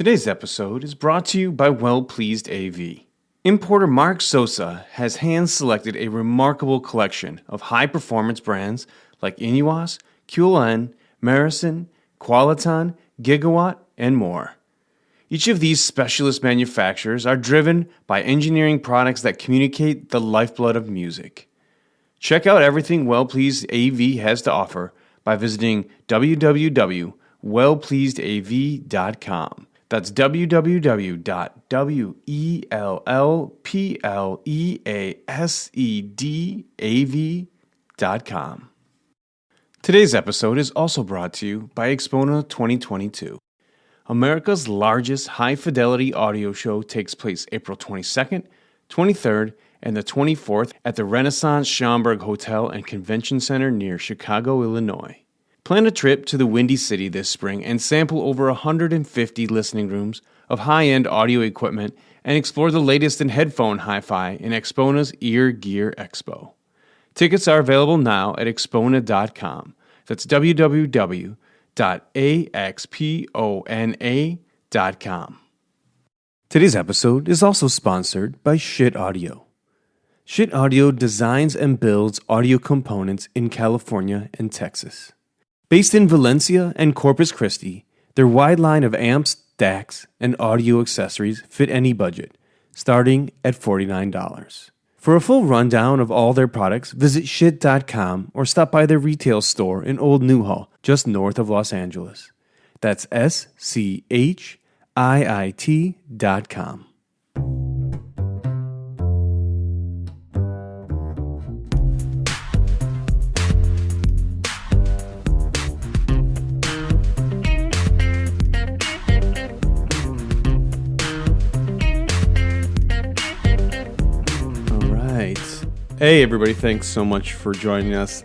Today's episode is brought to you by WellPleasedAV. Importer Mark Sosa has hand-selected a remarkable collection of high-performance brands like Inuos, QLN, Marison, Qualiton, Gigawatt, and more. Each of these specialist manufacturers are driven by engineering products that communicate the lifeblood of music. Check out everything WellPleasedAV has to offer by visiting www.wellpleasedav.com. That's www.wellpleasedav.com. Today's episode is also brought to you by Expona 2022. America's largest high-fidelity audio show takes place April 22nd, 23rd, and the 24th at the Renaissance Schaumburg Hotel and Convention Center near Chicago, Illinois. Plan a trip to the Windy City this spring and sample over 150 listening rooms of high-end audio equipment and explore the latest in headphone hi-fi in Expona's Ear Gear Expo. Tickets are available now at AXPONAdotCOM. That's www.AXPONA.com. Today's episode is also sponsored by SCHIIT Audio. SCHIIT Audio designs and builds audio components in California and Texas. Based in Valencia and Corpus Christi, their wide line of amps, DACs, and audio accessories fit any budget, starting at $49. For a full rundown of all their products, visit SCHIITdotCOM or stop by their retail store in Old Newhall, just north of Los Angeles. That's SCHIIT.com. Hey everybody, thanks so much for joining us.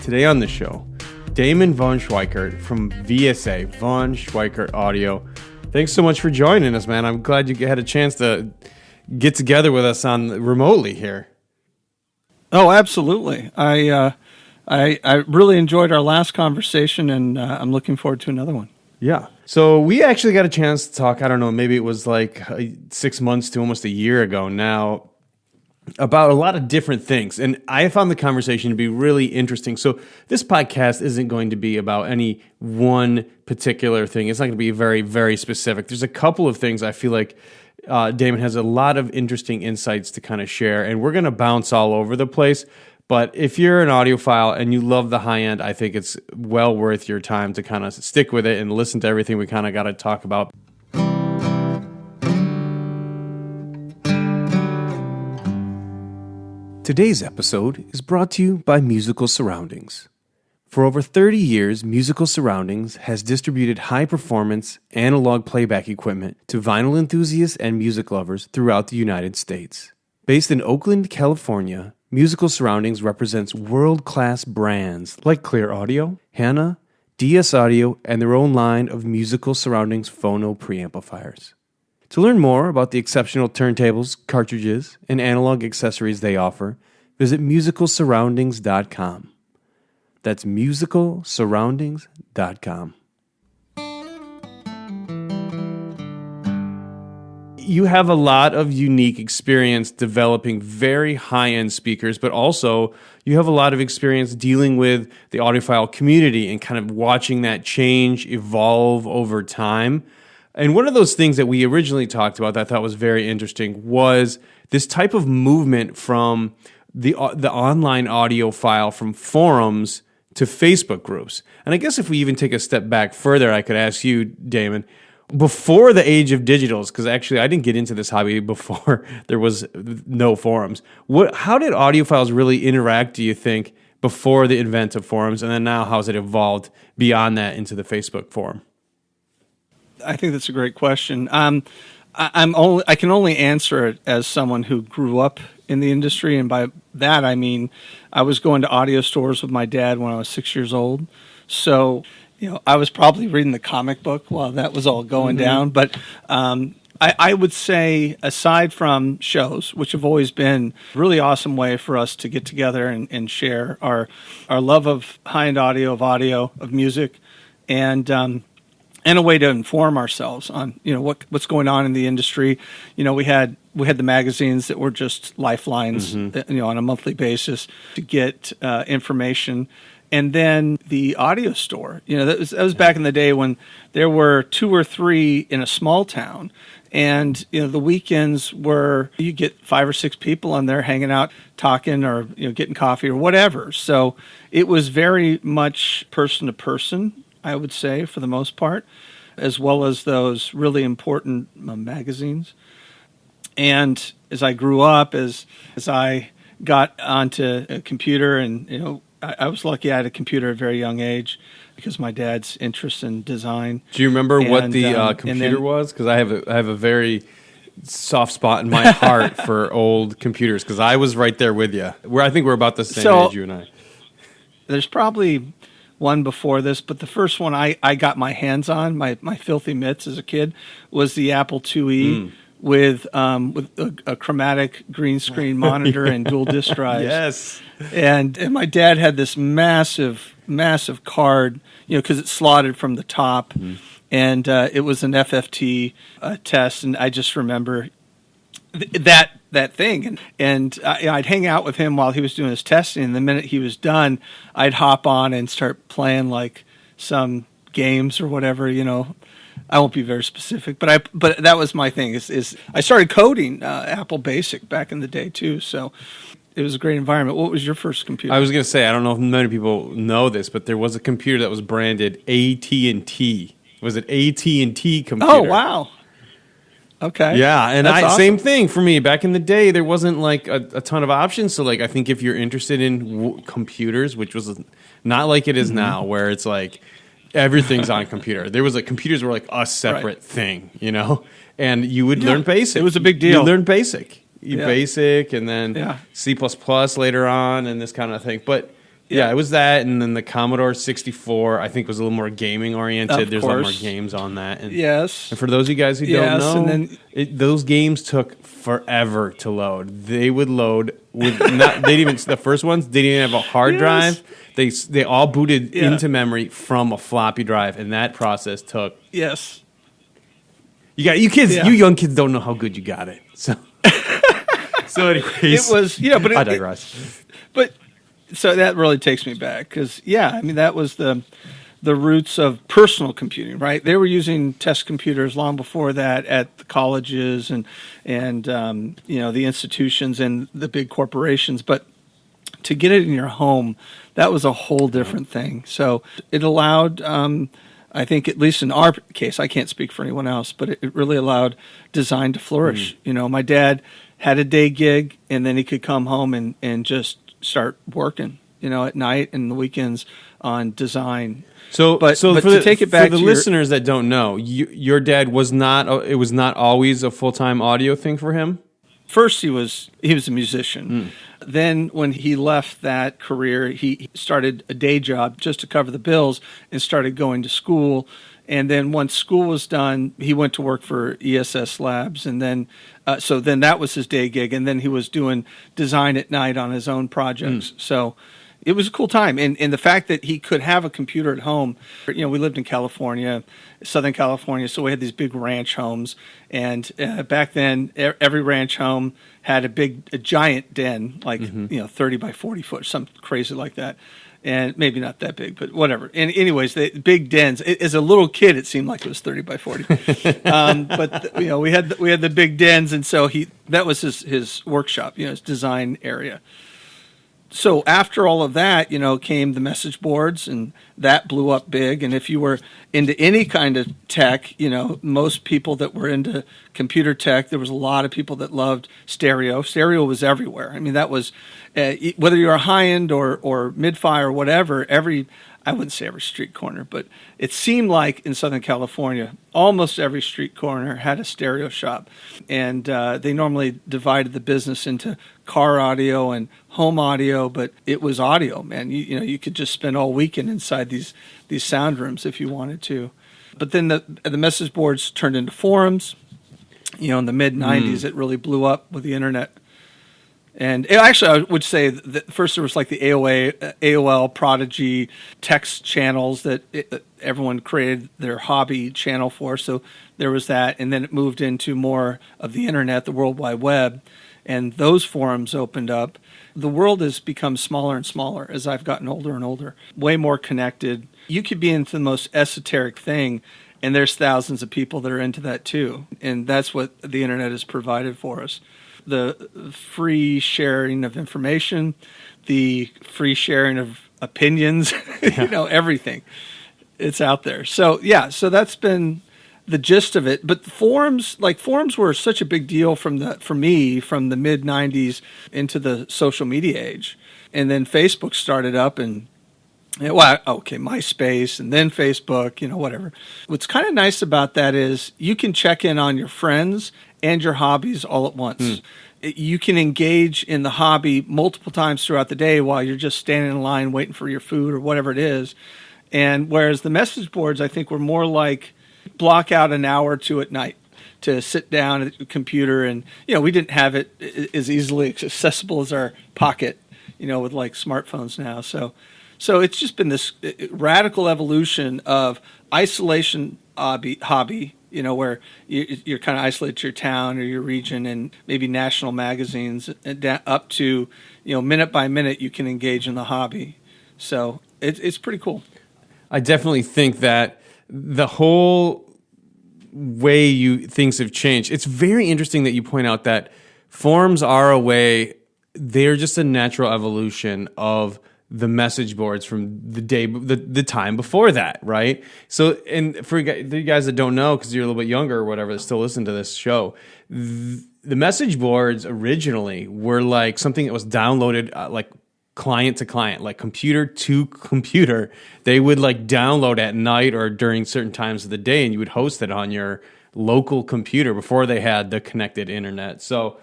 Today on the show, Damon Von Schweikert from VSA, Von Schweikert Audio. Thanks so much for joining us, man. I'm glad you had a chance to get together with us on remotely here. Oh, absolutely. I really enjoyed our last conversation, and I'm looking forward to another one. Yeah. So we actually got a chance to talk, I don't know, maybe it was like 6 months to almost a year ago now, about a lot of different things. And I found the conversation to be really interesting. So this podcast isn't going to be about any one particular thing. It's not going to be very, very specific. There's a couple of things I feel like Damon has a lot of interesting insights to kind of share. And we're going to bounce all over the place. But if you're an audiophile and you love the high end, I think it's well worth your time to kind of stick with it and listen to everything we kind of got to talk about. Today's episode is brought to you by Musical Surroundings. For over 30 years, Musical Surroundings has distributed high-performance analog playback equipment to vinyl enthusiasts and music lovers throughout the United States. Based in Oakland, California, Musical Surroundings represents world-class brands like Clear Audio, Hanna, DS Audio, and their own line of Musical Surroundings phono preamplifiers. To learn more about the exceptional turntables, cartridges, and analog accessories they offer, visit musicalsurroundings.com. That's musicalsurroundings.com. You have a lot of unique experience developing very high-end speakers, but also you have a lot of experience dealing with the audiophile community and kind of watching that change, evolve over time. And one of those things that we originally talked about that I thought was very interesting was this type of movement from the online audiophile, from forums to Facebook groups. And I guess if we even take a step back further, I could ask you, Damon, before the age of digitals, because actually I didn't get into this hobby before there was no forums. How did audiophiles really interact, do you think, before the advent of forums? And then now how has it evolved beyond that into the Facebook forum? I think that's a great question. I can only answer it as someone who grew up in the industry, and by that I mean I was going to audio stores with my dad when I was 6 years old. So, I was probably reading the comic book while that was all going down. But I would say, aside from shows, which have always been a really awesome way for us to get together and share our love of high-end audio, of music, and and a way to inform ourselves on, what's going on in the industry. We had the magazines that were just lifelines, on a monthly basis to get information. And then the audio store, that was back in the day when there were 2 or 3 in a small town. And, the weekends were, you get 5 or 6 people on there hanging out, talking or, getting coffee or whatever. So it was very much person to person, I would say, for the most part, as well as those really important magazines. And as I grew up, as I got onto a computer and, I was lucky I had a computer at a very young age because of my dad's interest in design. Do you remember what the computer was? Because I have a very soft spot in my heart for old computers because I was right there with you. I think we're about the same age, you and I. There's probably one before this, but the first one I got my hands on, my filthy mitts as a kid, was the Apple IIe. With a chromatic green screen monitor and dual disk drives. Yes. And my dad had this massive card, because it's slotted from the top. And it was an FFT test. And I just remember that thing. And I'd hang out with him while he was doing his testing. And the minute he was done, I'd hop on and start playing like some games or whatever, I won't be very specific, but that was my thing. Is I started coding Apple Basic back in the day too, so it was a great environment. What was your first computer? I was going to say, I don't know if many people know this, but there was a computer that was branded AT&T. Was it AT&T computer? Oh wow! Okay. Yeah, and That's awesome. Same thing for me. Back in the day, there wasn't like a ton of options. So like, I think if you're interested in computers, which was not like it is now, where it's like. Everything's on a computer. There was computers were like a separate thing, and you would learn BASIC. It was a big deal. You learn BASIC, BASIC, and then C++ later on, and this kind of thing. But it was that, and then the Commodore 64. I think was a little more gaming oriented. There's a lot more games on that. And, yes. And for those of you guys who don't know, and then, those games took forever to load. They would load with the first ones didn't even have a hard drive. They all booted into memory from a floppy drive, and that process took. Yes. You young kids don't know how good you got it. So anyways, it was but I digress. But so that really takes me back because that was the roots of personal computing, right? They were using test computers long before that at the colleges and the institutions and the big corporations, but to get it in your home, that was a whole different thing. So it allowed, I think, at least in our case, I can't speak for anyone else, but it really allowed design to flourish. My dad had a day gig, and then he could come home and just start working, at night and the weekends on design. But to take it back for the listeners that don't know, your dad was not. It was not always a full-time audio thing for him. First, he was a musician. Then when he left that career, he started a day job just to cover the bills and started going to school. And then once school was done, he went to work for ESS Labs. And then then that was his day gig. And then he was doing design at night on his own projects. So it was a cool time. And the fact that he could have a computer at home, we lived in California, Southern California, so we had these big ranch homes. And back then, every ranch home had a giant den, like, 30 by 40 foot, something crazy like that. And maybe not that big, but whatever. And anyways, the big dens. As a little kid, it seemed like it was 30 by 40. But we had the big dens, and so that was his workshop, his design area. So after all of that, came the message boards, and that blew up big. And if you were into any kind of tech, most people that were into computer tech, there was a lot of people that loved stereo. Stereo was everywhere. I mean, that was whether you're a high end or mid-fi or whatever. I wouldn't say every street corner, but it seemed like in Southern California, almost every street corner had a stereo shop. And they normally divided the business into car audio and home audio, but it was audio, man. You could just spend all weekend inside these sound rooms if you wanted to. But then the message boards turned into forums. In the mid-'90s, it really blew up with the internet. And actually, I would say that first there was like the AOL Prodigy text channels that everyone created their hobby channel for. So there was that. And then it moved into more of the internet, the World Wide Web. And those forums opened up. The world has become smaller and smaller as I've gotten older and older, way more connected. You could be into the most esoteric thing, and there's thousands of people that are into that too. And that's what the internet has provided for us. The free sharing of information, the free sharing of opinions, everything. It's out there. So, so that's been the gist of it. But the forums were such a big deal from the mid 90s into the social media age. And then Facebook started up MySpace and then Facebook, whatever. What's kind of nice about that is you can check in on your friends and your hobbies all at once. You can engage in the hobby multiple times throughout the day while you're just standing in line waiting for your food or whatever it is. And whereas the message boards, I think, were more like block out an hour or two at night to sit down at the computer. And, we didn't have it as easily accessible as our pocket, with like smartphones now. So it's just been this radical evolution of isolation hobby, where you're kind of isolated to your town or your region and maybe national magazines, up to, minute by minute you can engage in the hobby. So it's pretty cool. I definitely think that the whole way things have changed. It's very interesting that you point out that forums are they're just a natural evolution of the message boards from the time before that, right? So, and for you guys that don't know, because you're a little bit younger or whatever, that still listen to this show, the message boards originally were like something that was downloaded like client to client, like computer to computer. They would like download at night or during certain times of the day, and you would host it on your local computer before they had the connected internet. So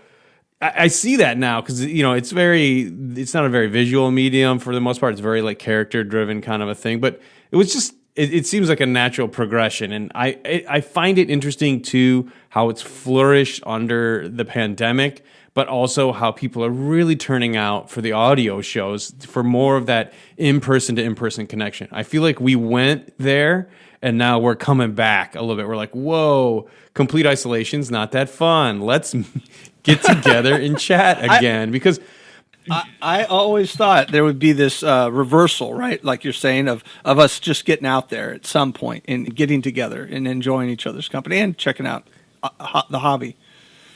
I see that now because, it's not a very visual medium for the most part. It's very like character driven kind of a thing, but it was just, it seems like a natural progression. And I find it interesting too, how it's flourished under the pandemic, but also how people are really turning out for the audio shows for more of that in-person to in-person connection. I feel like we went there and now we're coming back a little bit. We're like, whoa, complete isolation's not that fun. Let's get together and chat again. Because I always thought there would be this reversal, right? Like you're saying, of us just getting out there at some point and getting together and enjoying each other's company and checking out the hobby.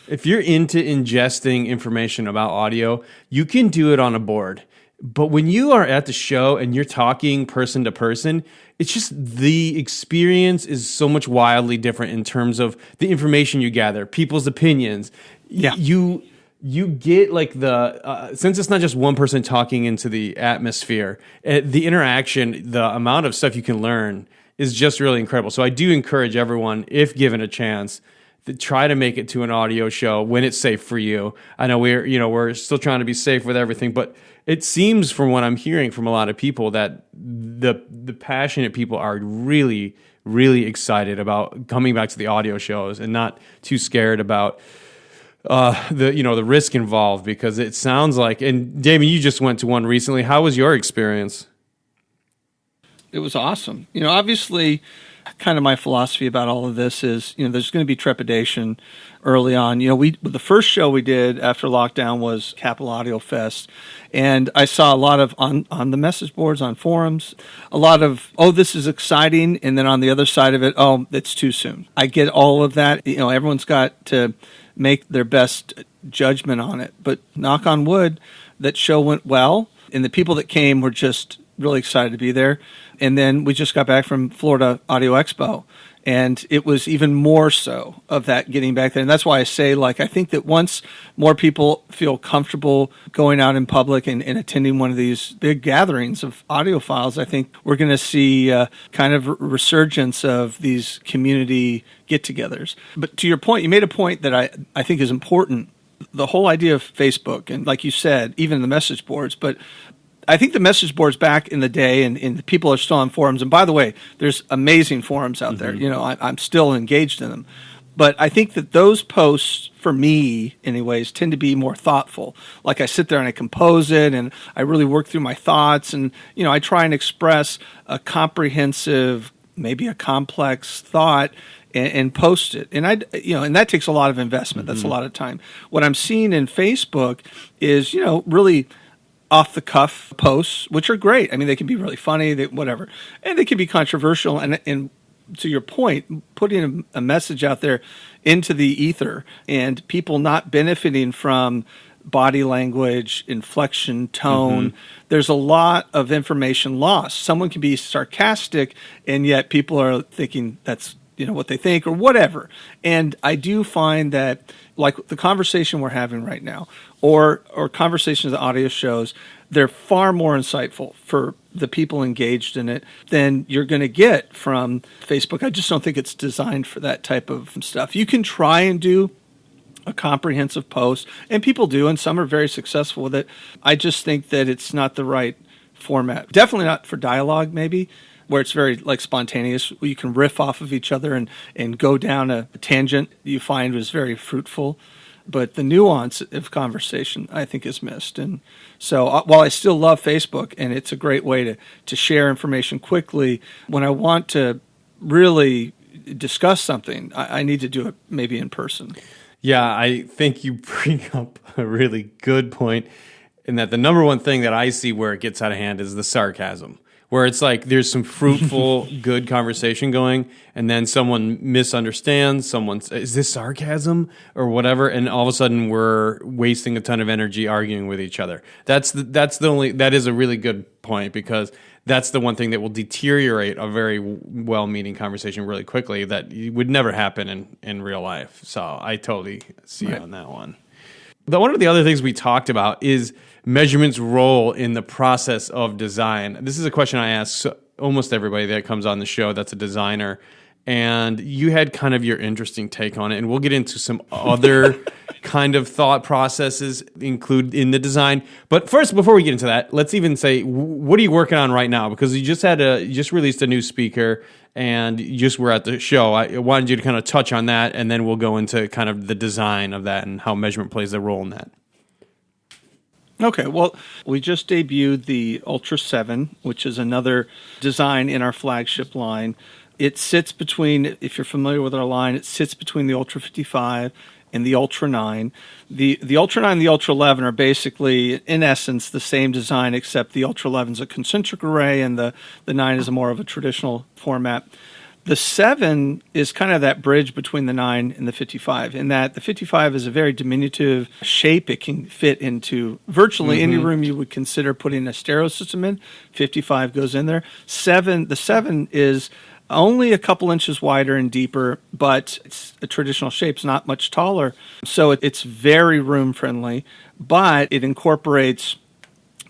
If you're into ingesting information about audio, you can do it on a board. But when you are at the show and you're talking person to person, it's just the experience is so much wildly different in terms of the information you gather, people's opinions. Yeah. You get like since it's not just one person talking into the atmosphere, the interaction, the amount of stuff you can learn is just really incredible. So I do encourage everyone, if given a chance, to try to make it to an audio show when it's safe for you. I know we're still trying to be safe with everything, but it seems from what I'm hearing from a lot of people that the passionate people are really, really excited about coming back to the audio shows and not too scared about the risk involved, because it sounds like, and Damon, you just went to one recently. How was your experience? It was awesome. Obviously, kind of my philosophy about all of this is, there's going to be trepidation early on. The first show we did after lockdown was Capital Audio Fest, and I saw a lot of on the message boards, on forums, a lot of, oh, this is exciting, and then on the other side of it, oh, it's too soon. I get all of that. Everyone's got to make their best judgment on it, but knock on wood, that show went well, and the people that came were just really excited to be there. And then we just got back from Florida Audio Expo, and it was even more so of that getting back there. And that's why I say, I think that once more people feel comfortable going out in public and attending one of these big gatherings of audiophiles, I think we're going to see kind of resurgence of these community get-togethers. But to your point, you made a point that I think is important. The whole idea of Facebook, and like you said, even the message boards, but I think the message boards back in the day, and the people are still on forums. And by the way, there's amazing forums out there. I'm still engaged in them. But I think that those posts for me anyways, tend to be more thoughtful. Like I sit there and I compose it and I really work through my thoughts, and I try and express a comprehensive, maybe a complex thought and post it. And and that takes a lot of investment. That's a lot of time. What I'm seeing in Facebook is, really off the cuff posts, which are great. I mean, they can be really funny, whatever, and they can be controversial. And to your point, putting a message out there into the ether and people not benefiting from body language, inflection, tone. There's a lot of information lost. Someone can be sarcastic, and yet people are thinking that's what they think or whatever. And I do find that, like the conversation we're having right now, or conversations at audio shows, they're far more insightful for the people engaged in it than you're going to get from Facebook. I just don't think it's designed for that type of stuff. You can try and do a comprehensive post, and people do, and some are very successful with it. I just think that it's not the right format. Definitely not for dialogue, maybe, where it's very like spontaneous, where you can riff off of each other and go down a tangent you find was very fruitful. But the nuance of conversation, I think, is missed. And so while I still love Facebook, and it's a great way to share information quickly, when I want to really discuss something, I need to do it maybe in person. Yeah, I think you bring up a really good point in that the number one thing that I see where it gets out of hand is the sarcasm, where it's like there's some fruitful, good conversation going, and then someone misunderstands, is this sarcasm or whatever, and all of a sudden we're wasting a ton of energy arguing with each other. That is a really good point, because that's the one thing that will deteriorate a very well-meaning conversation really quickly that would never happen in real life. So I totally see you on that one. One of the other things we talked about is measurement's role in the process of design. This is a question I ask almost everybody that comes on the show that's a designer, and you had kind of your interesting take on it, and we'll get into some other kind of thought processes included in the design. But first, before we get into that, let's even say, what are you working on right now? Because you just released a new speaker, and you just were at the show. I wanted you to kind of touch on that, and then we'll go into kind of the design of that and how measurement plays a role in that. Okay, well, we just debuted the Ultra 7, which is another design in our flagship line. It sits between, if you're familiar with our line, it sits between the Ultra 55 and the Ultra 9. The Ultra 9 and the Ultra 11 are basically, in essence, the same design, except the Ultra 11 is a concentric array and the 9 is more of a traditional format. The 7 is kind of that bridge between the 9 and the 55, in that the 55 is a very diminutive shape. It can fit into virtually any room you would consider putting a stereo system in. 55 goes in there. The 7 is only a couple inches wider and deeper, but it's a traditional shape. It's not much taller. So it's very room friendly, but it incorporates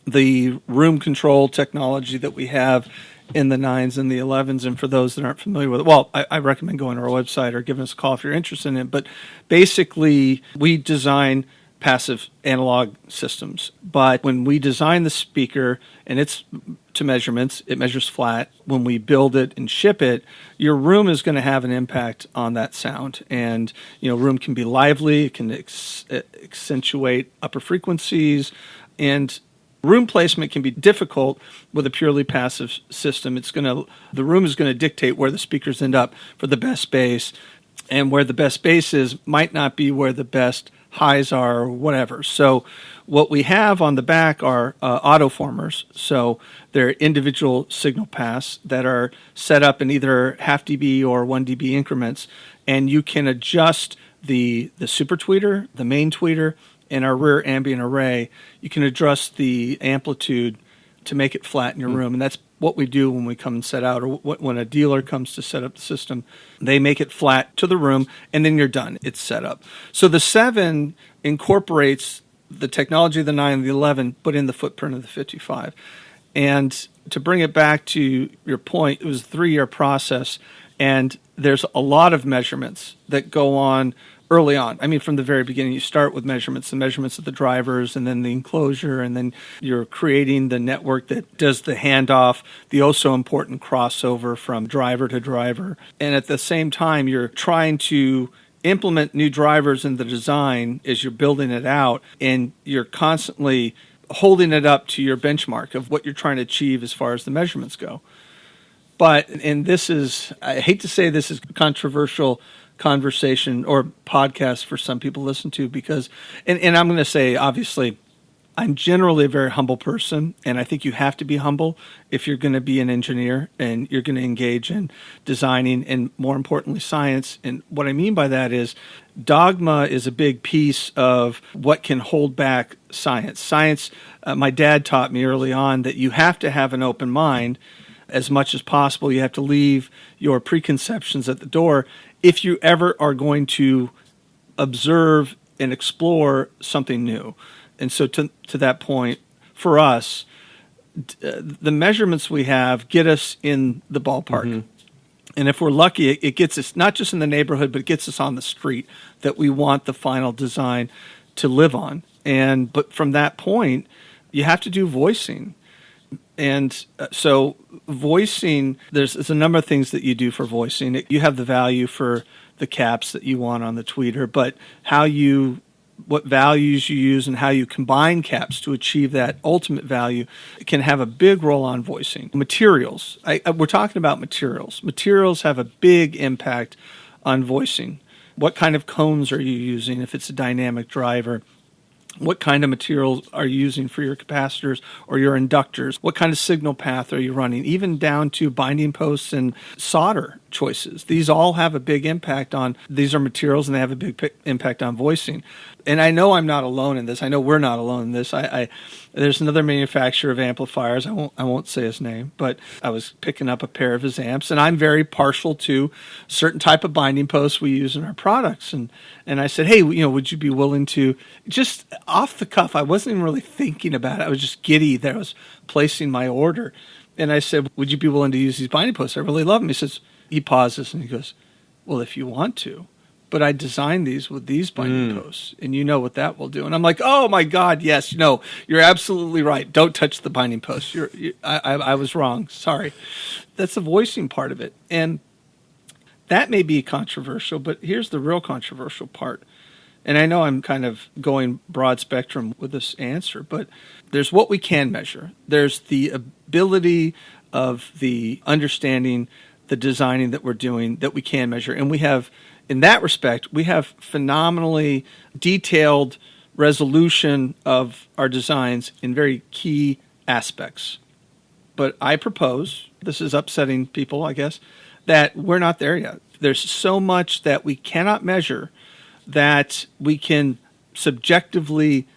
the room control technology that we have in the 9s and the 11s. And for those that aren't familiar with it, well, I recommend going to our website or giving us a call if you're interested in it. But basically, we design passive analog systems. But when we design the speaker, and it's to measurements, it measures flat. When we build it and ship it, your room is going to have an impact on that sound. And, room can be lively, it can accentuate upper frequencies, and room placement can be difficult with a purely passive system. The room is going to dictate where the speakers end up for the best bass, and where the best bass is might not be where the best highs are or whatever. So what we have on the back are autoformers. So they're individual signal paths that are set up in either half dB or 1 dB increments, and you can adjust the super tweeter, the main tweeter, and our rear ambient array. You can adjust the amplitude to make it flat in your room, and that's what we do when we come and set out, or when a dealer comes to set up the system. They make it flat to the room, and then you're done. It's set up. So the 7 incorporates the technology of the 9 and the 11, but in the footprint of the 55. And to bring it back to your point, it was a 3-year process, and there's a lot of measurements that go on early on. I mean, from the very beginning, you start with the measurements of the drivers, and then the enclosure, and then you're creating the network that does the handoff, the also important crossover from driver to driver. And at the same time, you're trying to implement new drivers in the design as you're building it out, and you're constantly holding it up to your benchmark of what you're trying to achieve as far as the measurements go. But, and this is, I hate to say this is controversial conversation or podcast for some people to listen to because, and I'm going to say, obviously, I'm generally a very humble person, and I think you have to be humble if you're going to be an engineer and you're going to engage in designing and, more importantly, science. And what I mean by that is dogma is a big piece of what can hold back science. Science, my dad taught me early on that you have to have an open mind as much as possible. You have to leave your preconceptions at the door if you ever are going to observe and explore something new. And so to that point, for us, the measurements we have get us in the ballpark. Mm-hmm. And if we're lucky, it gets us not just in the neighborhood, but it gets us on the street that we want the final design to live on. But from that point, you have to do voicing. And so voicing, there's a number of things that you do for voicing. You have the value for the caps that you want on the tweeter, but what values you use and how you combine caps to achieve that ultimate value can have a big role on voicing. Materials. We're talking about materials. Materials have a big impact on voicing. What kind of cones are you using if it's a dynamic driver? What kind of materials are you using for your capacitors or your inductors? What kind of signal path are you running? Even down to binding posts and solder choices. These all have a big impact on, these are materials and they have a big impact on voicing. And I know I'm not alone in this. I know we're not alone in this. There's another manufacturer of amplifiers. I won't say his name, but I was picking up a pair of his amps, and I'm very partial to certain type of binding posts we use in our products. And I said, hey, would you be willing to, just off the cuff, I wasn't even really thinking about it. I was just giddy that I was placing my order. And I said, would you be willing to use these binding posts? I really love them. He pauses and he goes, well, if you want to. But I designed these with these binding posts, and you know what that will do. And I'm like, oh my God, yes, you're absolutely right. Don't touch the binding posts. I was wrong. Sorry. That's the voicing part of it. And that may be controversial, but here's the real controversial part. And I know I'm kind of going broad spectrum with this answer, but there's what we can measure. There's the ability of the understanding, the designing that we're doing that we can measure. And we have, in that respect, we have phenomenally detailed resolution of our designs in very key aspects. But I propose, this is upsetting people, I guess, that we're not there yet. There's so much that we cannot measure that we can subjectively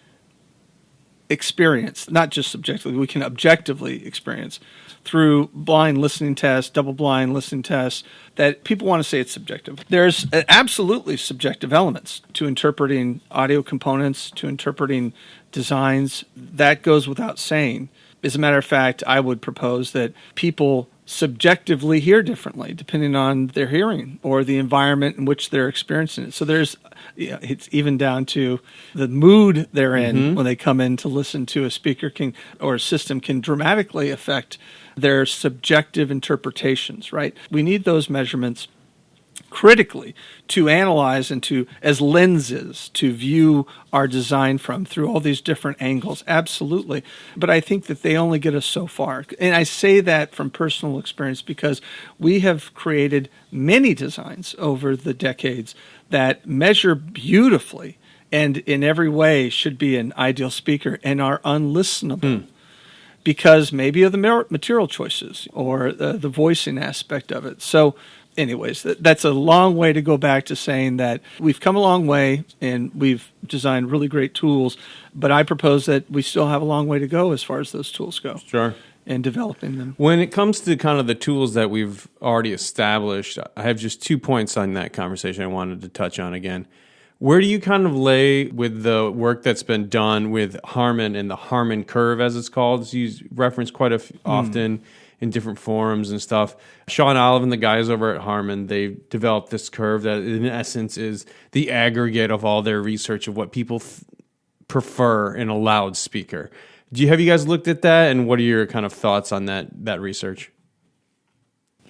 experience, not just subjectively, we can objectively experience through blind listening tests, double-blind listening tests, that people want to say it's subjective. There's absolutely subjective elements to interpreting audio components, to interpreting designs. That goes without saying. As a matter of fact, I would propose that people subjectively hear differently depending on their hearing or the environment in which they're experiencing it. So it's even down to the mood they're in when they come in to listen to a speaker or a system can dramatically affect their subjective interpretations, right? We need those measurements critically to analyze and to, as lenses, to view our design from through all these different angles. Absolutely. But I think that they only get us so far. And I say that from personal experience because we have created many designs over the decades that measure beautifully and in every way should be an ideal speaker and are unlistenable. Because maybe of the material choices or the voicing aspect of it. So anyways, that's a long way to go back to saying that we've come a long way and we've designed really great tools, but I propose that we still have a long way to go as far as those tools go. Sure. And developing them. When it comes to kind of the tools that we've already established, I have just 2 points on that conversation I wanted to touch on again. Where do you kind of lay with the work that's been done with Harman and the Harman curve, as it's called? It's used, referenced quite often in different forums and stuff. Sean Olive and the guys over at Harman, they've developed this curve that in essence is the aggregate of all their research of what people prefer in a loudspeaker. Have you guys looked at that, and what are your kind of thoughts on that research?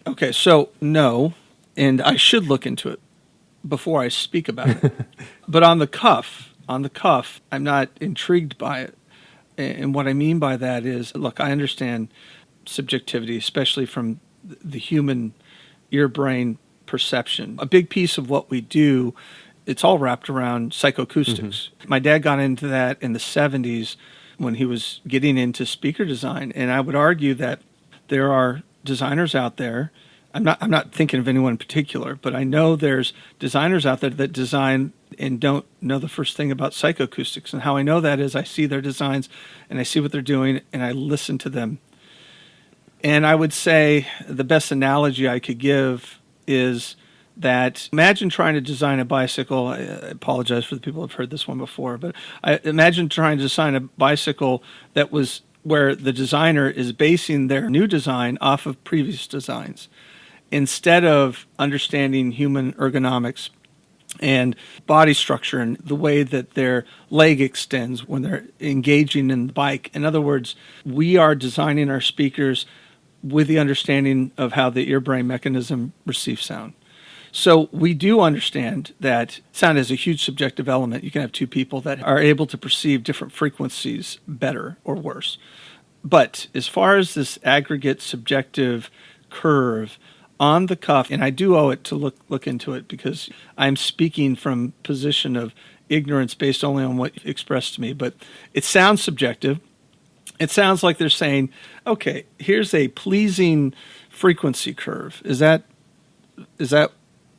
Okay, so no, and I should look into it. before I speak about it. But on the cuff, I'm not intrigued by it. And what I mean by that is, look, I understand subjectivity, especially from the human ear-brain perception. A big piece of what we do, it's all wrapped around psychoacoustics. Mm-hmm. My dad got into that in the 70s when he was getting into speaker design. And I would argue that there are designers out there. I'm not thinking of anyone in particular, but I know there's designers out there that design and don't know the first thing about psychoacoustics. And how I know that is I see their designs and I see what they're doing and I listen to them. And I would say the best analogy I could give is that imagine trying to design a bicycle. I apologize for the people who have heard this one before, but I imagine trying to design a bicycle that was where the designer is basing their new design off of previous designs, instead of understanding human ergonomics and body structure and the way that their leg extends when they're engaging in the bike. In other words, we are designing our speakers with the understanding of how the ear-brain mechanism receives sound. So we do understand that sound is a huge subjective element. You can have two people that are able to perceive different frequencies better or worse. But as far as this aggregate subjective curve on the cuff, and I do owe it to look into it because I'm speaking from a position of ignorance based only on what you expressed to me, but it sounds subjective. It sounds like they're saying, okay, here's a pleasing frequency curve. Is that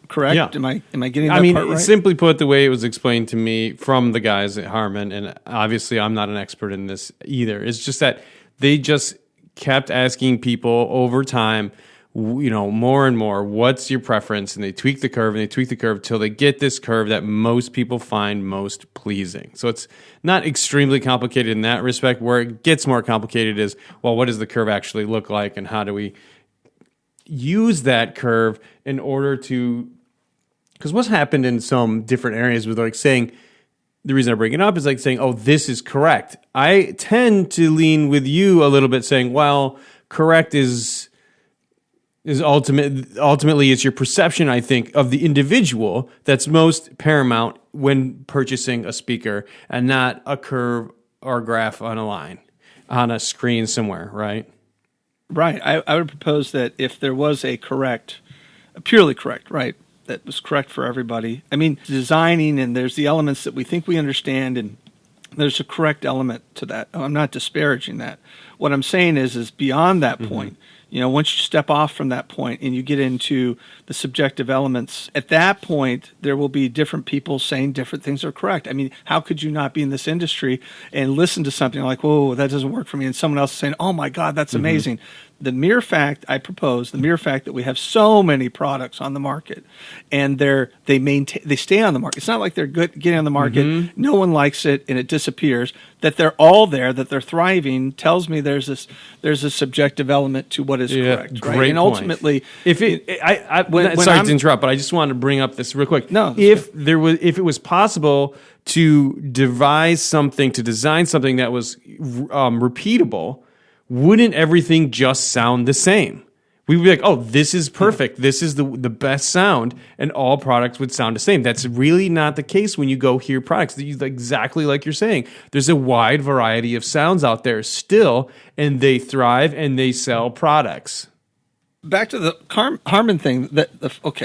correct? Yeah. Am I getting that part right? Simply put, the way it was explained to me from the guys at Harman, and obviously I'm not an expert in this either, it's just that they just kept asking people over time, more and more, what's your preference? And they tweak the curve till they get this curve that most people find most pleasing. So it's not extremely complicated in that respect. Where it gets more complicated is, well, what does the curve actually look like, and how do we use that curve in order to, because what's happened in some different areas with like saying, the reason I bring it up is like saying, oh, this is correct. I tend to lean with you a little bit saying, well, correct is ultimately it's your perception, I think, of the individual that's most paramount when purchasing a speaker, and not a curve or a graph on a line on a screen somewhere, right? Right. I would propose that if there was a purely correct, right, that was correct for everybody. I mean, designing, and there's the elements that we think we understand, and there's a correct element to that. I'm not disparaging that. What I'm saying is beyond that point, once you step off from that point and you get into the subjective elements, at that point, there will be different people saying different things are correct. I mean, how could you not be in this industry and listen to something like, whoa, that doesn't work for me, and someone else is saying, oh my God, that's amazing. The mere fact that we have so many products on the market and they stay on the market. It's not like they're getting on the market, no one likes it, and it disappears. That they're all there, that they're thriving, tells me there's a subjective element to what is correct, great right? And ultimately, sorry to interrupt, but I just wanted to bring up this real quick. No, if it was possible to design something that was repeatable, wouldn't everything just sound the same? We would be like, oh, this is perfect. This is the best sound, and all products would sound the same. That's really not the case when you go hear products. Exactly like you're saying. There's a wide variety of sounds out there still, and they thrive and they sell products. Back to the Harman thing.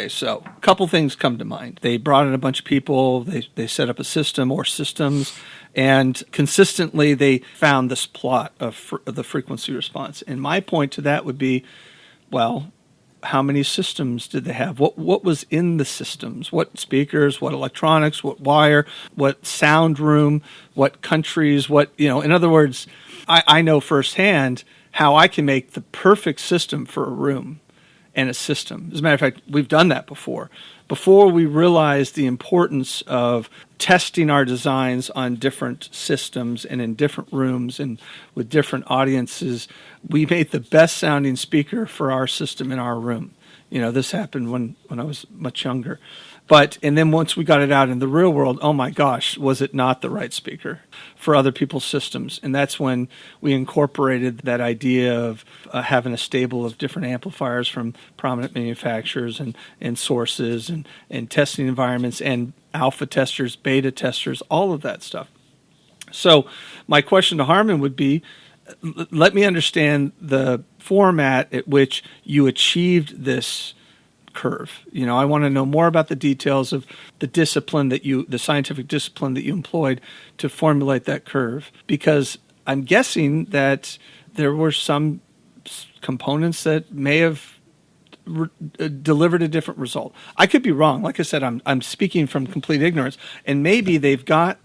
So a couple things come to mind. They brought in a bunch of people. They set up a system or systems, and consistently they found this plot of the frequency response. And my point to that would be, well, how many systems did they have? What was in the systems? What speakers, what electronics, what wire, what sound room, what countries, in other words, I know firsthand how I can make the perfect system for a room and a system. As a matter of fact, we've done that before. Before we realized the importance of testing our designs on different systems and in different rooms and with different audiences, we made the best sounding speaker for our system in our room. This happened when I was much younger. And then once we got it out in the real world, oh my gosh, was it not the right speaker for other people's systems? And that's when we incorporated that idea of having a stable of different amplifiers from prominent manufacturers and sources and testing environments and alpha testers, beta testers, all of that stuff. So my question to Harman would be, let me understand the format at which you achieved this curve. I want to know more about the details of the discipline the scientific discipline that you employed to formulate that curve, because I'm guessing that there were some components that may have delivered a different result. I could be wrong. Like I said, I'm speaking from complete ignorance, and maybe they've got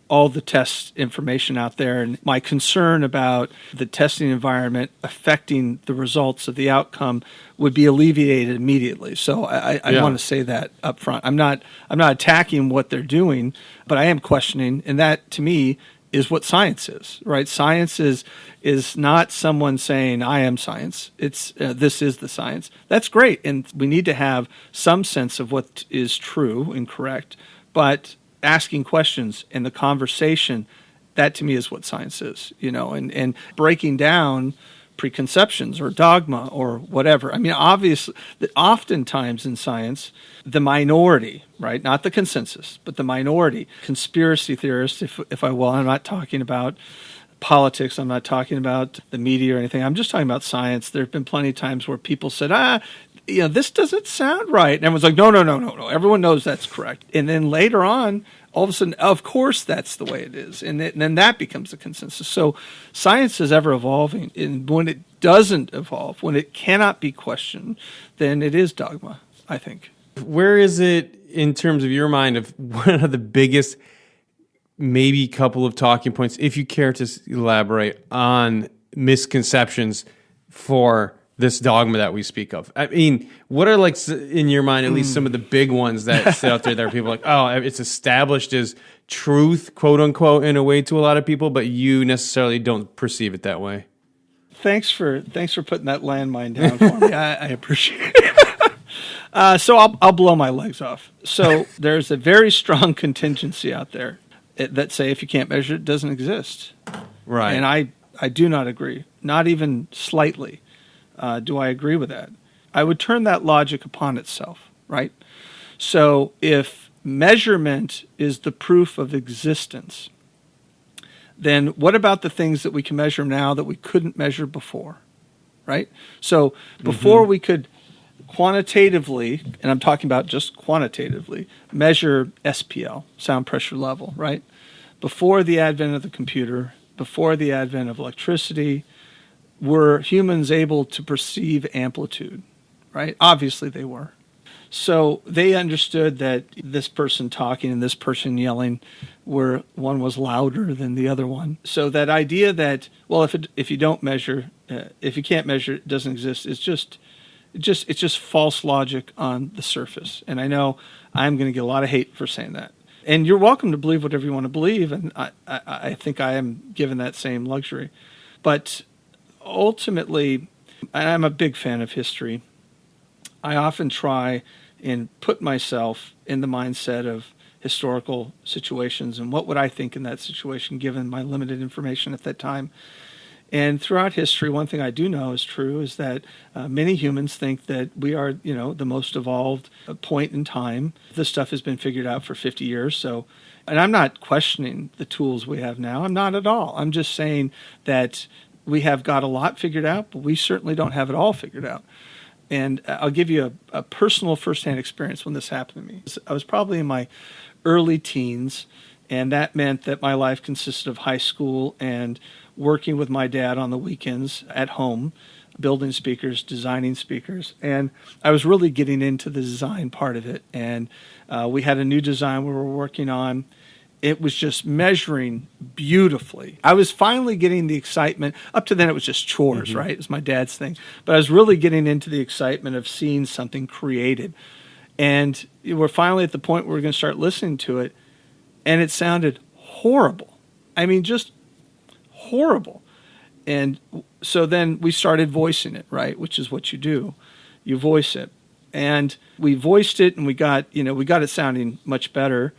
all the test information out there, and my concern about the testing environment affecting the results of the outcome would be alleviated immediately. So I want to say that up front. I'm not attacking what they're doing, but I am questioning, and that to me is what science is, right? Science is not someone saying, I am science. It's this is the science. That's great, and we need to have some sense of what is true and correct, but asking questions and the conversation, that to me is what science is, and breaking down preconceptions or dogma or whatever. I mean, obviously, oftentimes in science, the minority, right, not the consensus, but the minority, conspiracy theorists, if I will, I'm not talking about politics, I'm not talking about the media or anything, I'm just talking about science. There have been plenty of times where people said, this doesn't sound right. And everyone's like, no. Everyone knows that's correct. And then later on, all of a sudden, of course, that's the way it is. And then that becomes the consensus. So science is ever evolving. And when it doesn't evolve, when it cannot be questioned, then it is dogma, I think. Where is it in terms of your mind of one of the biggest, maybe couple of talking points, if you care to elaborate on misconceptions for this dogma that we speak of? I mean, what are, like, in your mind, at least some of the big ones that sit out there that are people like, oh, it's established as truth, quote unquote, in a way to a lot of people, but you necessarily don't perceive it that way? Thanks for putting that landmine down for me. I appreciate it. So I'll blow my legs off. So there's a very strong contingency out there that say if you can't measure it, doesn't exist. Right. And I do not agree, not even slightly. Do I agree with that? I would turn that logic upon itself, right? So if measurement is the proof of existence, then what about the things that we can measure now that we couldn't measure before, right? So before we could quantitatively, and I'm talking about just quantitatively, measure SPL, sound pressure level, right? Before the advent of the computer, before the advent of electricity, were humans able to perceive amplitude, right? Obviously they were. So they understood that this person talking and this person yelling, one was louder than the other one. So that idea that, well, if you don't measure, if you can't measure, it doesn't exist, it's just false logic on the surface. And I know I'm going to get a lot of hate for saying that. And you're welcome to believe whatever you want to believe, and I think I am given that same luxury. But ultimately, I'm a big fan of history. I often try and put myself in the mindset of historical situations and what would I think in that situation given my limited information at that time. And throughout history, one thing I do know is true is that many humans think that we are, the most evolved point in time. This stuff has been figured out for 50 years. So, and I'm not questioning the tools we have now. I'm not at all. I'm just saying that we have got a lot figured out, but we certainly don't have it all figured out. And I'll give you a personal firsthand experience when this happened to me. I was probably in my early teens, and that meant that my life consisted of high school and working with my dad on the weekends at home, building speakers, designing speakers. And I was really getting into the design part of it. And we had a new design we were working on. It was just measuring beautifully. I was finally getting the excitement. Up to then, it was just chores, right? It was my dad's thing. But I was really getting into the excitement of seeing something created. And we're finally at the point where we're going to start listening to it. And it sounded horrible. I mean, just horrible. And so then we started voicing it, right? Which is what you do. You voice it. And we voiced it, and we got it sounding much better.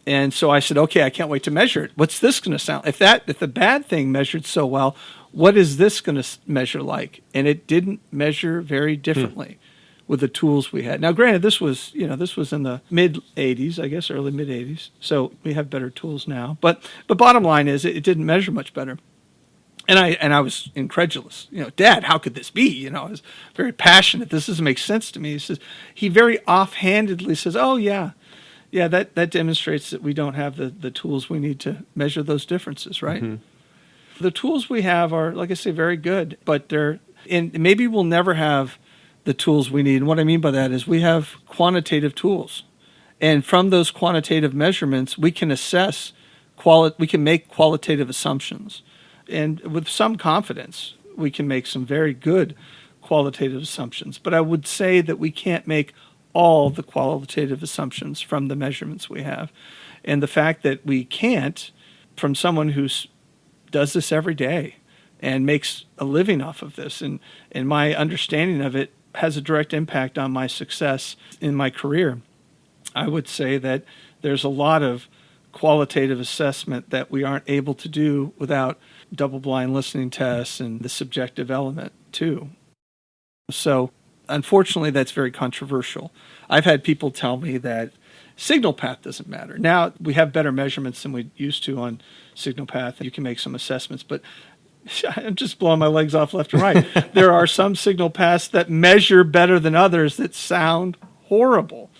And so I said, okay, I can't wait to measure it. What's this going to sound? If the bad thing measured so well, what is this going to measure like? And it didn't measure very differently with the tools we had. Now, granted, this was in the mid 80s, I guess, early mid 80s. So we have better tools now. But bottom line is, it didn't measure much better. And I was incredulous. Dad, how could this be? I was very passionate. This doesn't make sense to me. He very offhandedly says, oh, yeah, that demonstrates that we don't have the tools we need to measure those differences, right? The tools we have are, like I say, very good, but maybe we'll never have the tools we need. And what I mean by that is we have quantitative tools. And from those quantitative measurements, we can assess, we can make qualitative assumptions. And with some confidence, we can make some very good qualitative assumptions. But I would say that we can't make all the qualitative assumptions from the measurements we have. And the fact that we can't, from someone who does this every day and makes a living off of this, and my understanding of it has a direct impact on my success in my career, I would say that there's a lot of qualitative assessment that we aren't able to do without double-blind listening tests and the subjective element too. So unfortunately, that's very controversial. I've had people tell me that signal path doesn't matter. Now we have better measurements than we used to on signal path. You can make some assessments, but I'm just blowing my legs off left and right. There are some signal paths that measure better than others that sound horrible.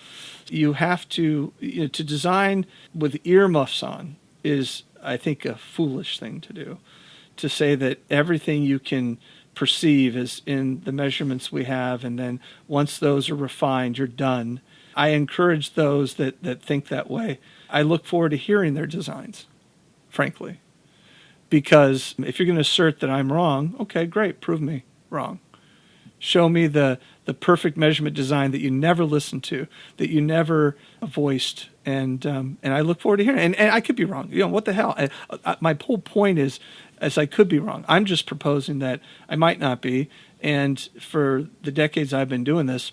You have to design with earmuffs on is, I think, a foolish thing to do. To say that everything you can perceive is in the measurements we have, and then once those are refined, you're done. I encourage those that think that way. I look forward to hearing their designs, frankly. Because if you're going to assert that I'm wrong, okay, great, prove me wrong. Show me the perfect measurement design that you never listened to, that you never voiced, and I look forward to hearing it. And I could be wrong. What the hell? My whole point is I could be wrong. I'm just proposing that I might not be. And for the decades I've been doing this,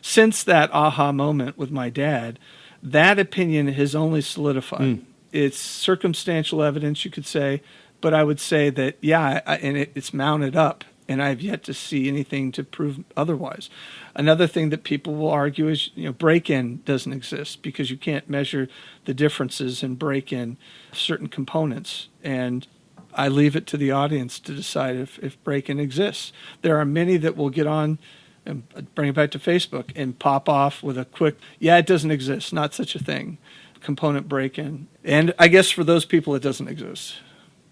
since that aha moment with my dad, that opinion has only solidified. It's circumstantial evidence, you could say, but I would say that, it's mounted up, and I've yet to see anything to prove otherwise. Another thing that people will argue is, break-in doesn't exist because you can't measure the differences in break-in certain components. And I leave it to the audience to decide if break-in exists. There are many that will get on and bring it back to Facebook and pop off with a quick, it doesn't exist, not such a thing, component break-in. And I guess for those people it doesn't exist,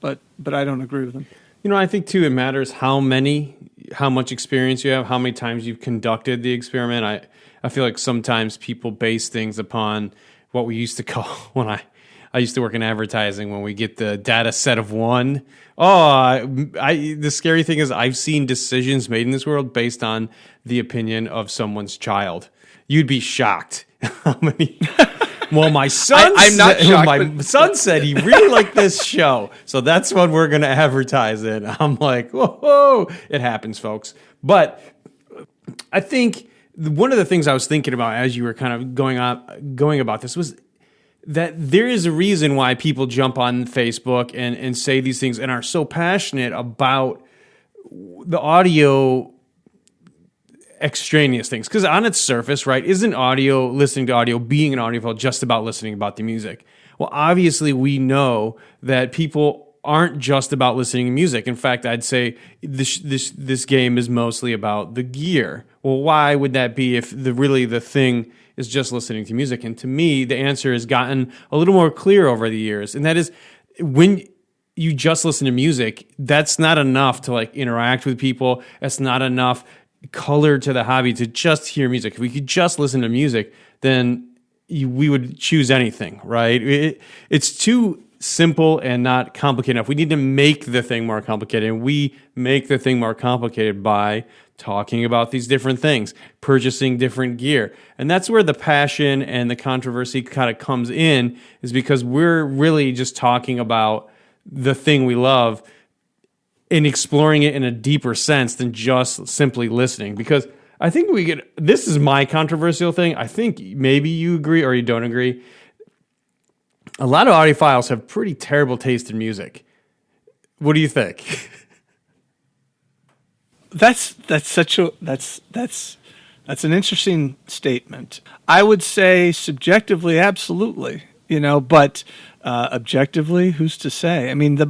but I don't agree with them. I think too it matters how much experience you have, how many times you've conducted the experiment. I feel like sometimes people base things upon what we used to call, when I used to work in advertising, when we get the data set of one. The scary thing is I've seen decisions made in this world based on the opinion of someone's child. You'd be shocked how many. Well, my son, I'm not shocked, son said he really liked this show, so that's what we're going to advertise in. I'm like, whoa, it happens, folks. But I think one of the things I was thinking about as you were kind of going about this was that there is a reason why people jump on Facebook and say these things and are so passionate about the audio extraneous things. Because on its surface, right, isn't listening to audio, being an audiophile, just about listening about the music? Well, obviously we know that people aren't just about listening to music. In fact, I'd say this game is mostly about the gear. Well, why would that be if the thing is just listening to music? And to me, the answer has gotten a little more clear over the years. And that is, when you just listen to music, that's not enough to interact with people. That's not enough color to the hobby to just hear music. If we could just listen to music, then we would choose anything, right? It's too simple and not complicated enough. We need to make the thing more complicated, and we make the thing more complicated by talking about these different things, purchasing different gear. And that's where the passion and the controversy kind of comes in, is because we're really just talking about the thing we love and exploring it in a deeper sense than just simply listening. Because I think we could, this is my controversial thing. I think maybe you agree or you don't agree. A lot of audiophiles have pretty terrible taste in music. What do you think? That's an interesting statement. I would say subjectively, absolutely, but objectively, who's to say? I mean,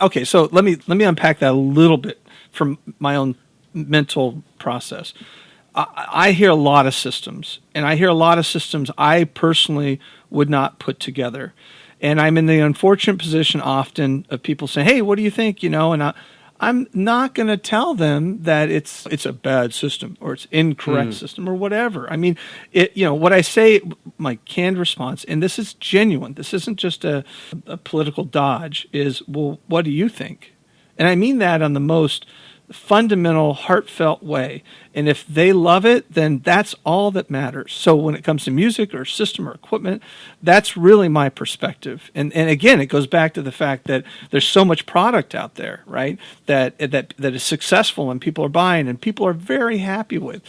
okay. So let me unpack that a little bit from my own mental process. I hear a lot of systems, and I hear a lot of systems I personally would not put together. And I'm in the unfortunate position often of people saying, "Hey, what do you think?" And I'm not going to tell them that it's a bad system or it's incorrect system or whatever. I mean, what I say, my canned response, and this is genuine. This isn't just a political dodge. Is, well, what do you think? And I mean that on the most fundamental, heartfelt way. And if they love it, then that's all that matters. So when it comes to music or system or equipment, that's really my perspective. And again, it goes back to the fact that there's so much product out there, right? That is successful and people are buying and people are very happy with.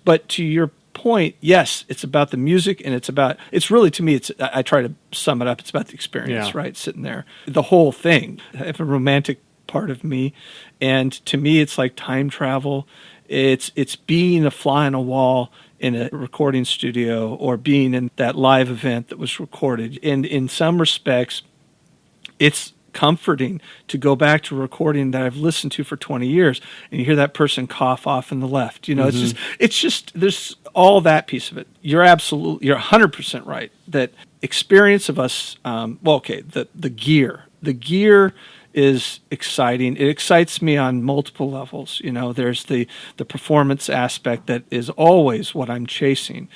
But to your point, yes, it's about the music, and it's really, to me, I try to sum it up. It's about the experience, right? Sitting there, the whole thing. I have a romantic part of me, and to me it's like time travel. It's being a fly on a wall in a recording studio or being in that live event that was recorded. And in some respects, it's comforting to go back to a recording that I've listened to for 20 years and you hear that person cough off in the left. It's just there's all that piece of it. You're 100% right. That experience of us, the gear is exciting. It excites me on multiple levels. There's the performance aspect that is always what I'm chasing.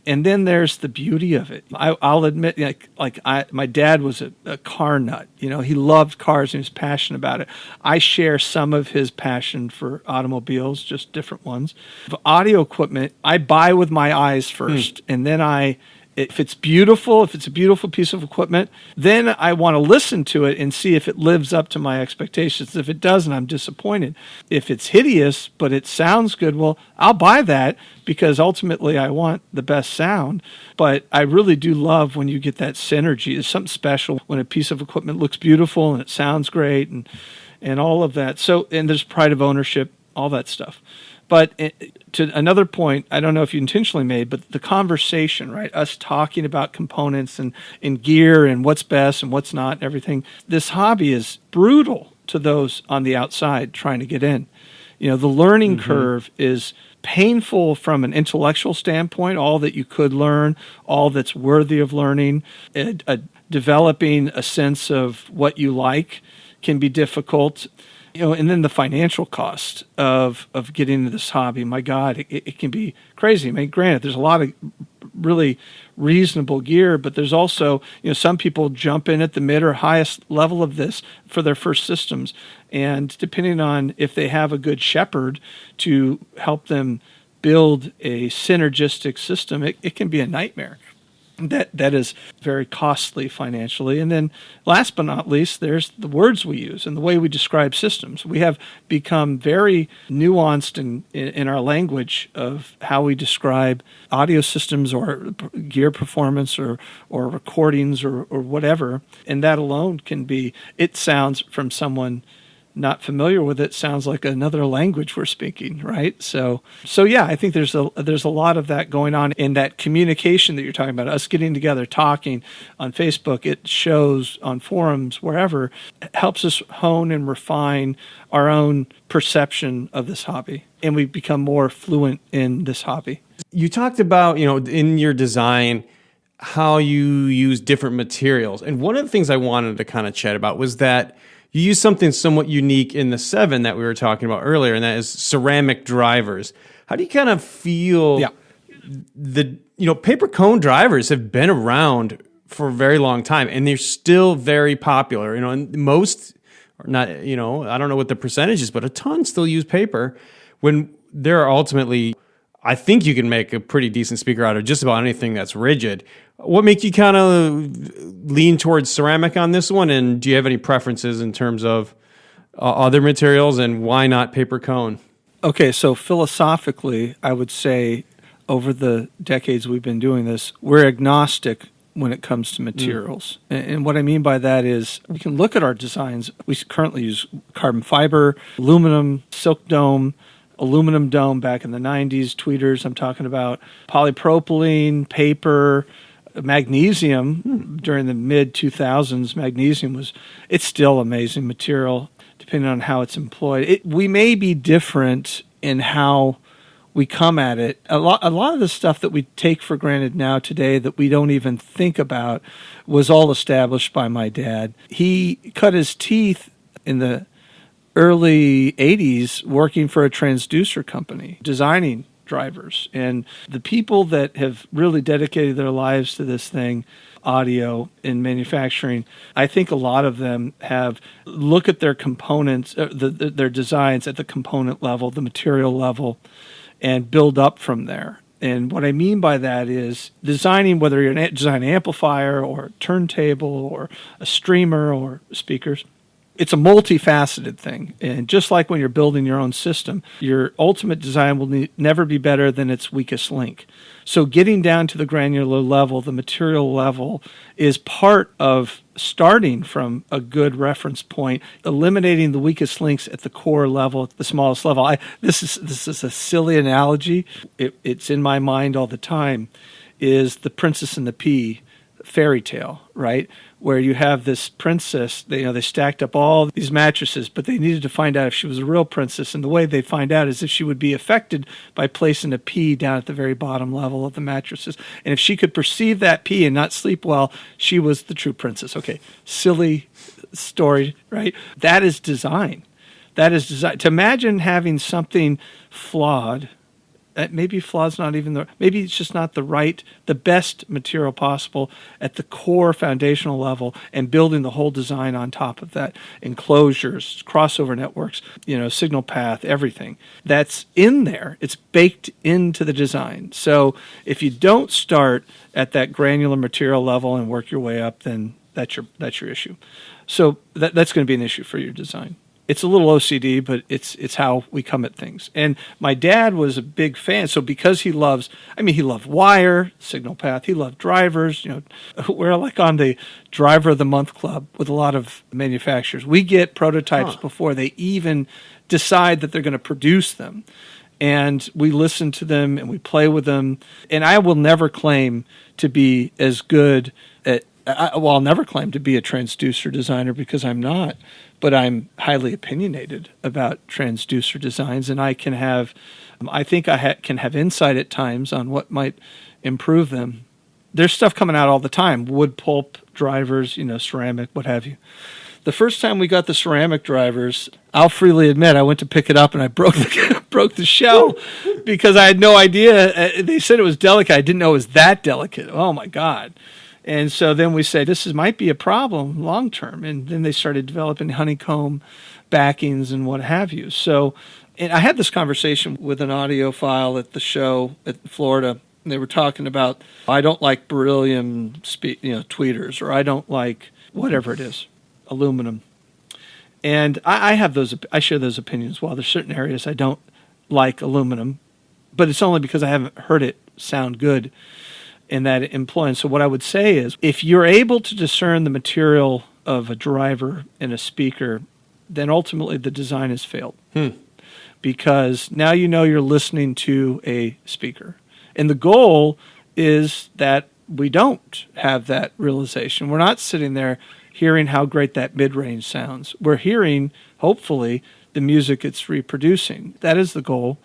And then there's the beauty of it. I'll admit, my dad was a car nut. He loved cars and he was passionate about it. I share some of his passion for automobiles, just different ones. For audio equipment, I buy with my eyes first, and then if it's a beautiful piece of equipment, then I want to listen to it and see if it lives up to my expectations. If it doesn't, I'm disappointed. If it's hideous, but it sounds good, well, I'll buy that because ultimately I want the best sound. But I really do love when you get that synergy. There's something special when a piece of equipment looks beautiful and it sounds great and all of that. So, and there's pride of ownership, all that stuff. But to another point, I don't know if you intentionally made, but the conversation, right? Us talking about components and gear and what's best and what's not and everything. This hobby is brutal to those on the outside trying to get in. The learning curve is painful from an intellectual standpoint, all that you could learn, all that's worthy of learning. Developing a sense of what you like can be difficult. And then the financial cost of getting into this hobby, my God, it can be crazy. I mean, granted, there's a lot of really reasonable gear, but there's also, some people jump in at the mid or highest level of this for their first systems. And depending on if they have a good shepherd to help them build a synergistic system, it can be a nightmare. That is very costly financially. And then last but not least, there's the words we use and the way we describe systems. We have become very nuanced in our language of how we describe audio systems or gear performance or recordings or whatever. And that alone it sounds from someone not familiar with it, sounds like another language we're speaking, right? So yeah, I think there's a lot of that going on in that communication that you're talking about, us getting together, talking on Facebook, it shows on forums, wherever, it helps us hone and refine our own perception of this hobby, and we become more fluent in this hobby. You talked about, in your design, how you use different materials. And one of the things I wanted to kind of chat about was that you use something somewhat unique in the 7 that we were talking about earlier, and that is ceramic drivers. How do you kind of feel paper cone drivers have been around for a very long time, and they're still very popular. And most, or not, I don't know what the percentage is, but a ton still use paper when there are ultimately, I think you can make a pretty decent speaker out of just about anything that's rigid. What makes you kind of lean towards ceramic on this one? And do you have any preferences in terms of other materials, and why not paper cone? Okay, so philosophically, I would say over the decades we've been doing this, we're agnostic when it comes to materials. And what I mean by that is we can look at our designs. We currently use carbon fiber, aluminum, silk dome, aluminum dome back in the 90s, tweeters I'm talking about, polypropylene, paper, magnesium during the mid-2000s. Magnesium it's still amazing material depending on how it's employed. We may be different in how we come at it. A lot of the stuff that we take for granted now today that we don't even think about was all established by my dad. He cut his teeth in the early 80s working for a transducer company, designing drivers. And the people that have really dedicated their lives to this thing, audio and manufacturing, I think a lot of them have look at their components, their designs at the component level, the material level, and build up from there. And what I mean by that is designing, whether you're designing an amplifier or a turntable or a streamer or speakers, it's a multifaceted thing. And just like when you're building your own system, your ultimate design will never be better than its weakest link. So getting down to the granular level, the material level, is part of starting from a good reference point, eliminating the weakest links at the core level, at the smallest level. This is a silly analogy. It's in my mind all the time, is the Princess and the Pea fairy tale, right? Where you have this princess, they stacked up all these mattresses, but they needed to find out if she was a real princess. And the way they find out is if she would be affected by placing a pea down at the very bottom level of the mattresses. And if she could perceive that pea and not sleep well, she was the true princess. Okay, silly story, right? That is design. That is design. To imagine having something flawed, maybe flaw's not even maybe it's just not the best material possible at the core foundational level, and building the whole design on top of that, enclosures, crossover networks, signal path, everything that's in there. It's baked into the design. So if you don't start at that granular material level and work your way up, then that's your issue. So that's going to be an issue for your design. It's a little OCD, but it's how we come at things. And my dad was a big fan. So because he loved wire, signal path, he loved drivers. We're like on the Driver of the Month Club with a lot of manufacturers. We get prototypes before they even decide that they're going to produce them. And we listen to them and we play with them. And I will never claim to be as good at I'll never claim to be a transducer designer, because I'm not, but I'm highly opinionated about transducer designs, and I can have insight at times on what might improve them. There's stuff coming out all the time, wood pulp drivers, ceramic, what have you. The first time we got the ceramic drivers, I'll freely admit I went to pick it up and I broke the shell because I had no idea. They said it was delicate. I didn't know it was that delicate. Oh my God. And so then we say, this might be a problem long term. And then they started developing honeycomb backings and what have you. So, and I had this conversation with an audiophile at the show at Florida. And they were talking about, I don't like beryllium tweeters, or I don't like whatever it is, aluminum. And I share those opinions. While there's certain areas I don't like aluminum, but it's only because I haven't heard it sound good in that employ. And so what I would say is, if you're able to discern the material of a driver and a speaker, then ultimately the design has failed. Because now you're listening to a speaker. And the goal is that we don't have that realization. We're not sitting there hearing how great that mid-range sounds. We're hearing, hopefully, the music it's reproducing. That is the goal.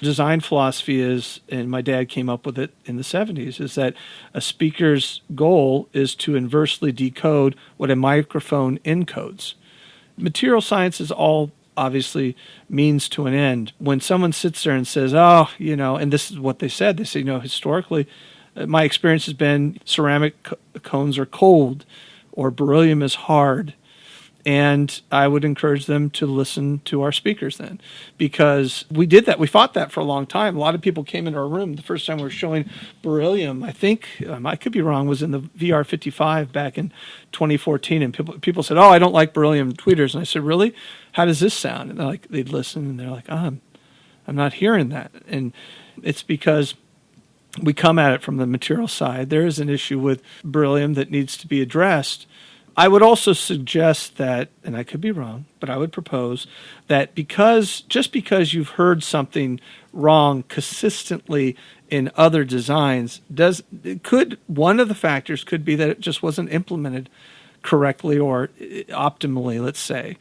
Design philosophy is, and my dad came up with it in the 70s, is that a speaker's goal is to inversely decode what a microphone encodes. Material science is all obviously means to an end. When someone sits there and says, and this is what they say, historically, my experience has been ceramic cones are cold or beryllium is hard. And I would encourage them to listen to our speakers then, because we did that. We fought that for a long time. A lot of people came into our room. The first time we were showing beryllium, I think, I could be wrong, was in the VR55 back in 2014. And people said, I don't like beryllium tweeters. And I said, really? How does this sound? And they'd listen, and they're like, I'm I'm not hearing that. And it's because we come at it from the material side. There is an issue with beryllium that needs to be addressed. I would also suggest that, and I could be wrong, but I would propose that just because you've heard something wrong consistently in other designs, one of the factors could be that it just wasn't implemented correctly or optimally, let's say,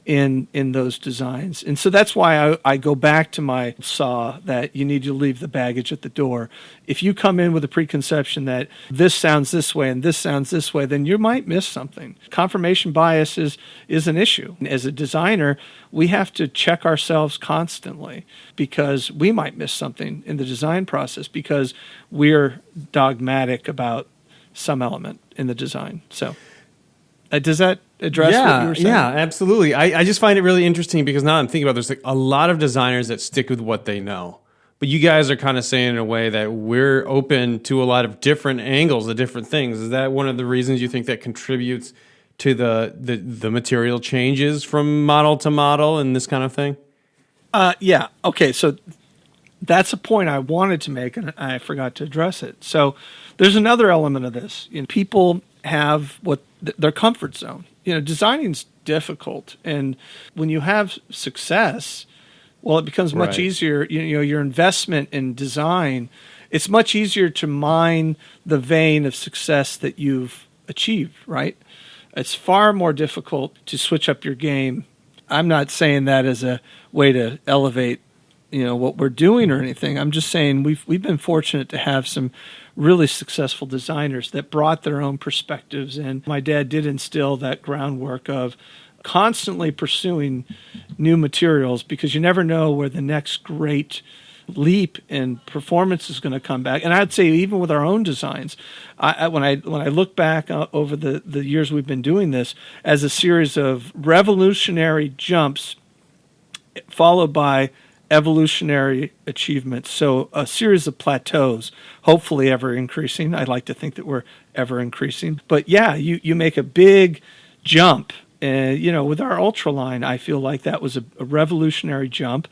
in those designs. And so that's why I go back to my saw that you need to leave the baggage at the door. If you come in with a preconception that this sounds this way and this sounds this way, then you might miss something. Confirmation bias is an issue. As a designer, we have to check ourselves constantly because we might miss something in the design process because we're dogmatic about some element in the design. So does that address what you were saying? Yeah, absolutely. I just find it really interesting because now I'm thinking about there's like a lot of designers that stick with what they know. But you guys are kind of saying in a way that we're open to a lot of different angles, the different things. Is that one of the reasons you think that contributes to the material changes from model to model and this kind of thing? Yeah. Okay, so that's a point I wanted to make, and I forgot to address it. So there's another element of this. People have their comfort zone. Designing's difficult, and when you have success, well, it becomes much easier. Your investment in design, it's much easier to mine the vein of success that you've achieved, right? It's far more difficult to switch up your game. I'm not saying that as a way to elevate what we're doing or anything. I'm just saying we've been fortunate to have some really successful designers that brought their own perspectives in. My dad did instill that groundwork of constantly pursuing new materials because you never know where the next great leap in performance is going to come back. And I'd say even with our own designs, when I look back over the years we've been doing this as a series of revolutionary jumps followed by evolutionary achievements. So a series of plateaus, hopefully ever increasing. I'd like to think that we're ever increasing. But yeah, you make a big jump. With our Ultra line, I feel like that was a revolutionary jump.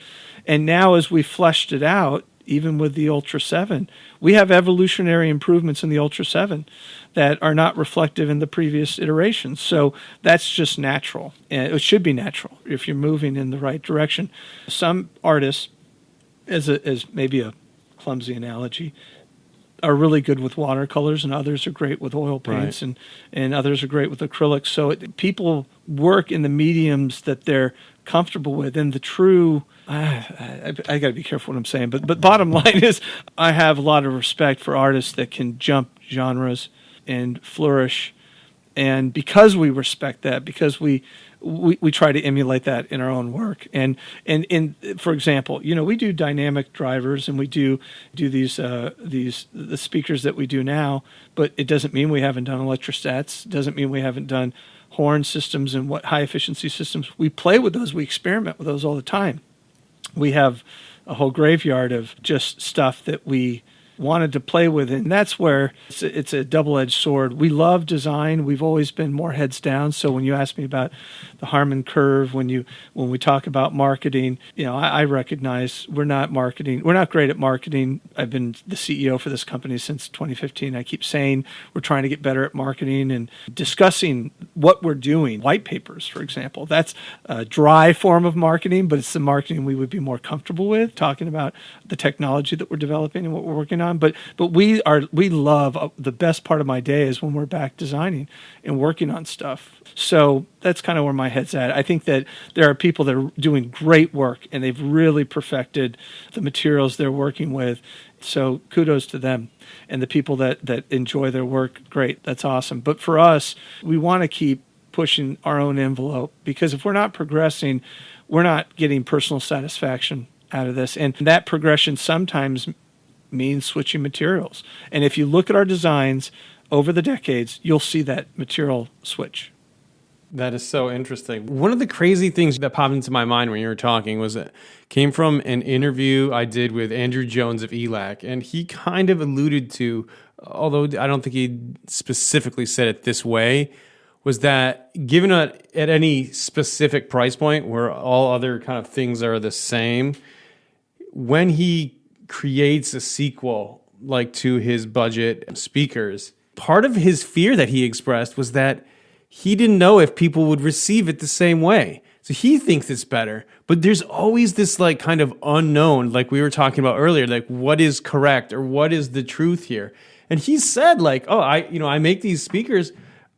And now as we fleshed it out, even with the Ultra 7, we have evolutionary improvements in the Ultra 7 that are not reflective in the previous iterations. So that's just natural. And it should be natural if you're moving in the right direction. Some artists, as maybe a clumsy analogy, are really good with watercolors, and others are great with oil paints, and others are great with acrylics. So people work in the mediums that they're comfortable with. And the true, I got to be careful what I'm saying, but bottom line is I have a lot of respect for artists that can jump genres and flourish. And because we respect that, because we try to emulate that in our own work. And for example, we do dynamic drivers and we do the speakers that we do now, but it doesn't mean we haven't done electrostats. It doesn't mean we haven't done horn systems and what high efficiency systems. We play with those. We experiment with those all the time. We have a whole graveyard of just stuff that we wanted to play with, and that's where it's a double-edged sword. We love design. We've always been more heads down. So when you ask me about the Harman curve, when we talk about marketing, I recognize we're not marketing. We're not great at marketing. I've been the CEO for this company since 2015. I keep saying we're trying to get better at marketing and discussing what we're doing. White papers, for example, that's a dry form of marketing, but it's the marketing we would be more comfortable with, talking about the technology that we're developing and what we're working on. But we love, the best part of my day is when we're back designing and working on stuff. So that's kind of where my head's at. I think that there are people that are doing great work and they've really perfected the materials they're working with. So kudos to them. And the people that enjoy their work, great, that's awesome. But for us, we want to keep pushing our own envelope, because if we're not progressing, we're not getting personal satisfaction out of this. And that progression sometimes means switching materials. And if you look at our designs over the decades, you'll see that material switch. That is so interesting. One of the crazy things that popped into my mind when you were talking was it came from an interview I did with Andrew Jones of ELAC, and he kind of alluded to, although I don't think he specifically said it this way, was that given at any specific price point where all other kind of things are the same, when he creates a sequel like to his budget speakers, part of his fear that he expressed was that he didn't know if people would receive it the same way. So he thinks it's better, but there's always this like kind of unknown, like we were talking about earlier, like what is correct or what is the truth here? And he said like, oh, I make these speakers.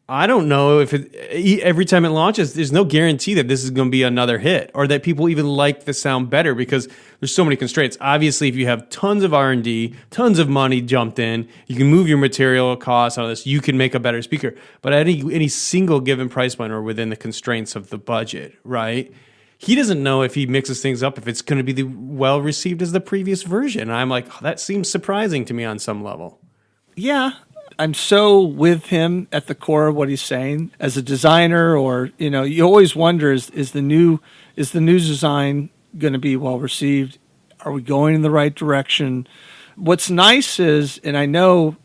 I don't know if every time it launches, there's no guarantee that this is going to be another hit or that people even like the sound better because there's so many constraints. Obviously, if you have tons of R&D, tons of money jumped in, you can move your material costs out of this, you can make a better speaker. But at any single given price point or within the constraints of the budget, right? He doesn't know if he mixes things up, if it's going to be well received as the previous version. And I'm like, oh, that seems surprising to me on some level. Yeah. I'm so with him at the core of what he's saying as a designer, or, you always wonder, is the new design going to be well received? Are we going in the right direction? What's nice is, and I know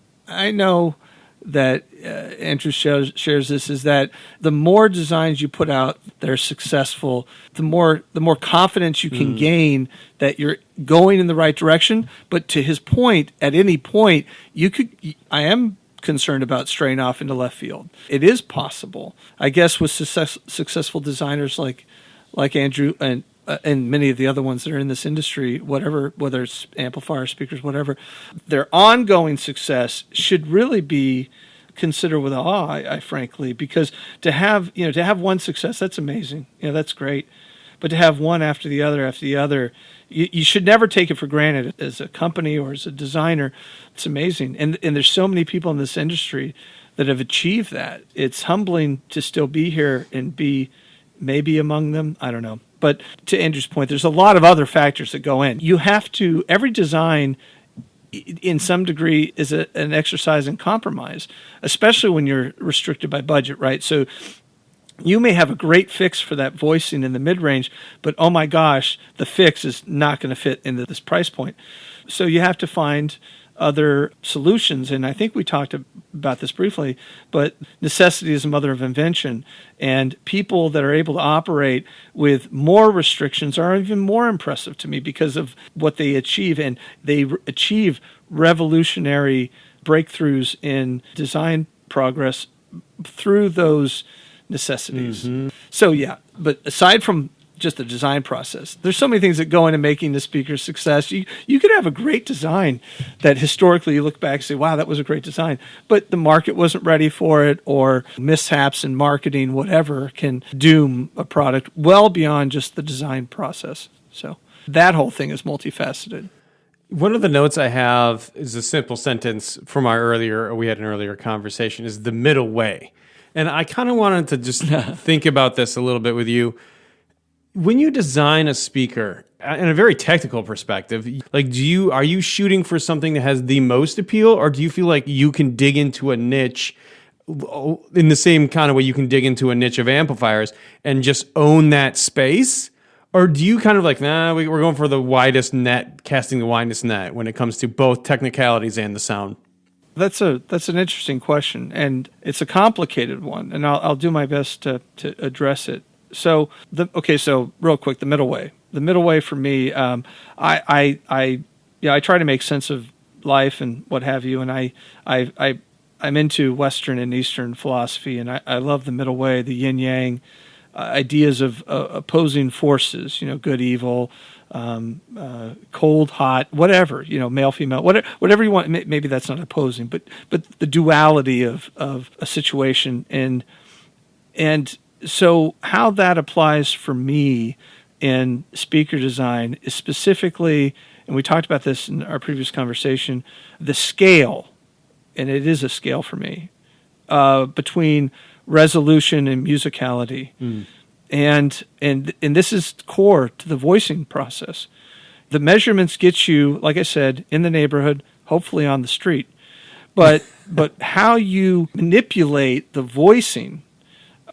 that Andrew shares this, is that the more designs you put out that are successful, the more confidence you can gain that you're going in the right direction. But to his point, at any point, I am concerned about straying off into left field. It is possible, I guess, with successful designers like Andrew and many of the other ones that are in this industry, whether it's amplifiers, speakers, whatever, their ongoing success should really be considered with awe, I frankly, because to have one success, that's amazing. That's great. But to have one after the other, you should never take it for granted as a company or as a designer. It's amazing. And there's so many people in this industry that have achieved that. It's humbling to still be here and be maybe among them. I don't know. But to Andrew's point, there's a lot of other factors that go in. You have to, every design in some degree is an exercise in compromise, especially when you're restricted by budget, right? So you may have a great fix for that voicing in the mid-range, but oh my gosh, the fix is not going to fit into this price point. So you have to find other solutions. And I think we talked about this briefly, but necessity is the mother of invention. And people that are able to operate with more restrictions are even more impressive to me because of what they achieve. And they achieve revolutionary breakthroughs in design progress through those necessities. Mm-hmm. So yeah, but aside from just the design process, there's so many things that go into making the speaker success. You could have a great design that historically you look back and say, wow, that was a great design, but the market wasn't ready for it, or mishaps in marketing, whatever, can doom a product well beyond just the design process. So that whole thing is multifaceted. One of the notes I have is a simple sentence from we had an earlier conversation, is the middle way. And I kind of wanted to just think about this a little bit with you. When you design a speaker, in a very technical perspective, like are you shooting for something that has the most appeal, or do you feel like you can dig into a niche in the same kind of way you can dig into a niche of amplifiers and just own that space? Or do you kind of like, we're going for the widest net, casting the widest net when it comes to both technicalities and the sound? That's an interesting question, and it's a complicated one, and I'll do my best to address it. So real quick, the middle way. The middle way for me, I try to make sense of life and what have you, and I'm into Western and Eastern philosophy, and I love the middle way, the yin yang ideas of opposing forces. Good, evil. Cold, hot, whatever, male, female, whatever you want. Maybe that's not opposing, but the duality of a situation, and so how that applies for me in speaker design is specifically, and we talked about this in our previous conversation, the scale, and it is a scale for me, between resolution and musicality. And this is core to the voicing process. The measurements get you, like I said, in the neighborhood, hopefully on the street. But how you manipulate the voicing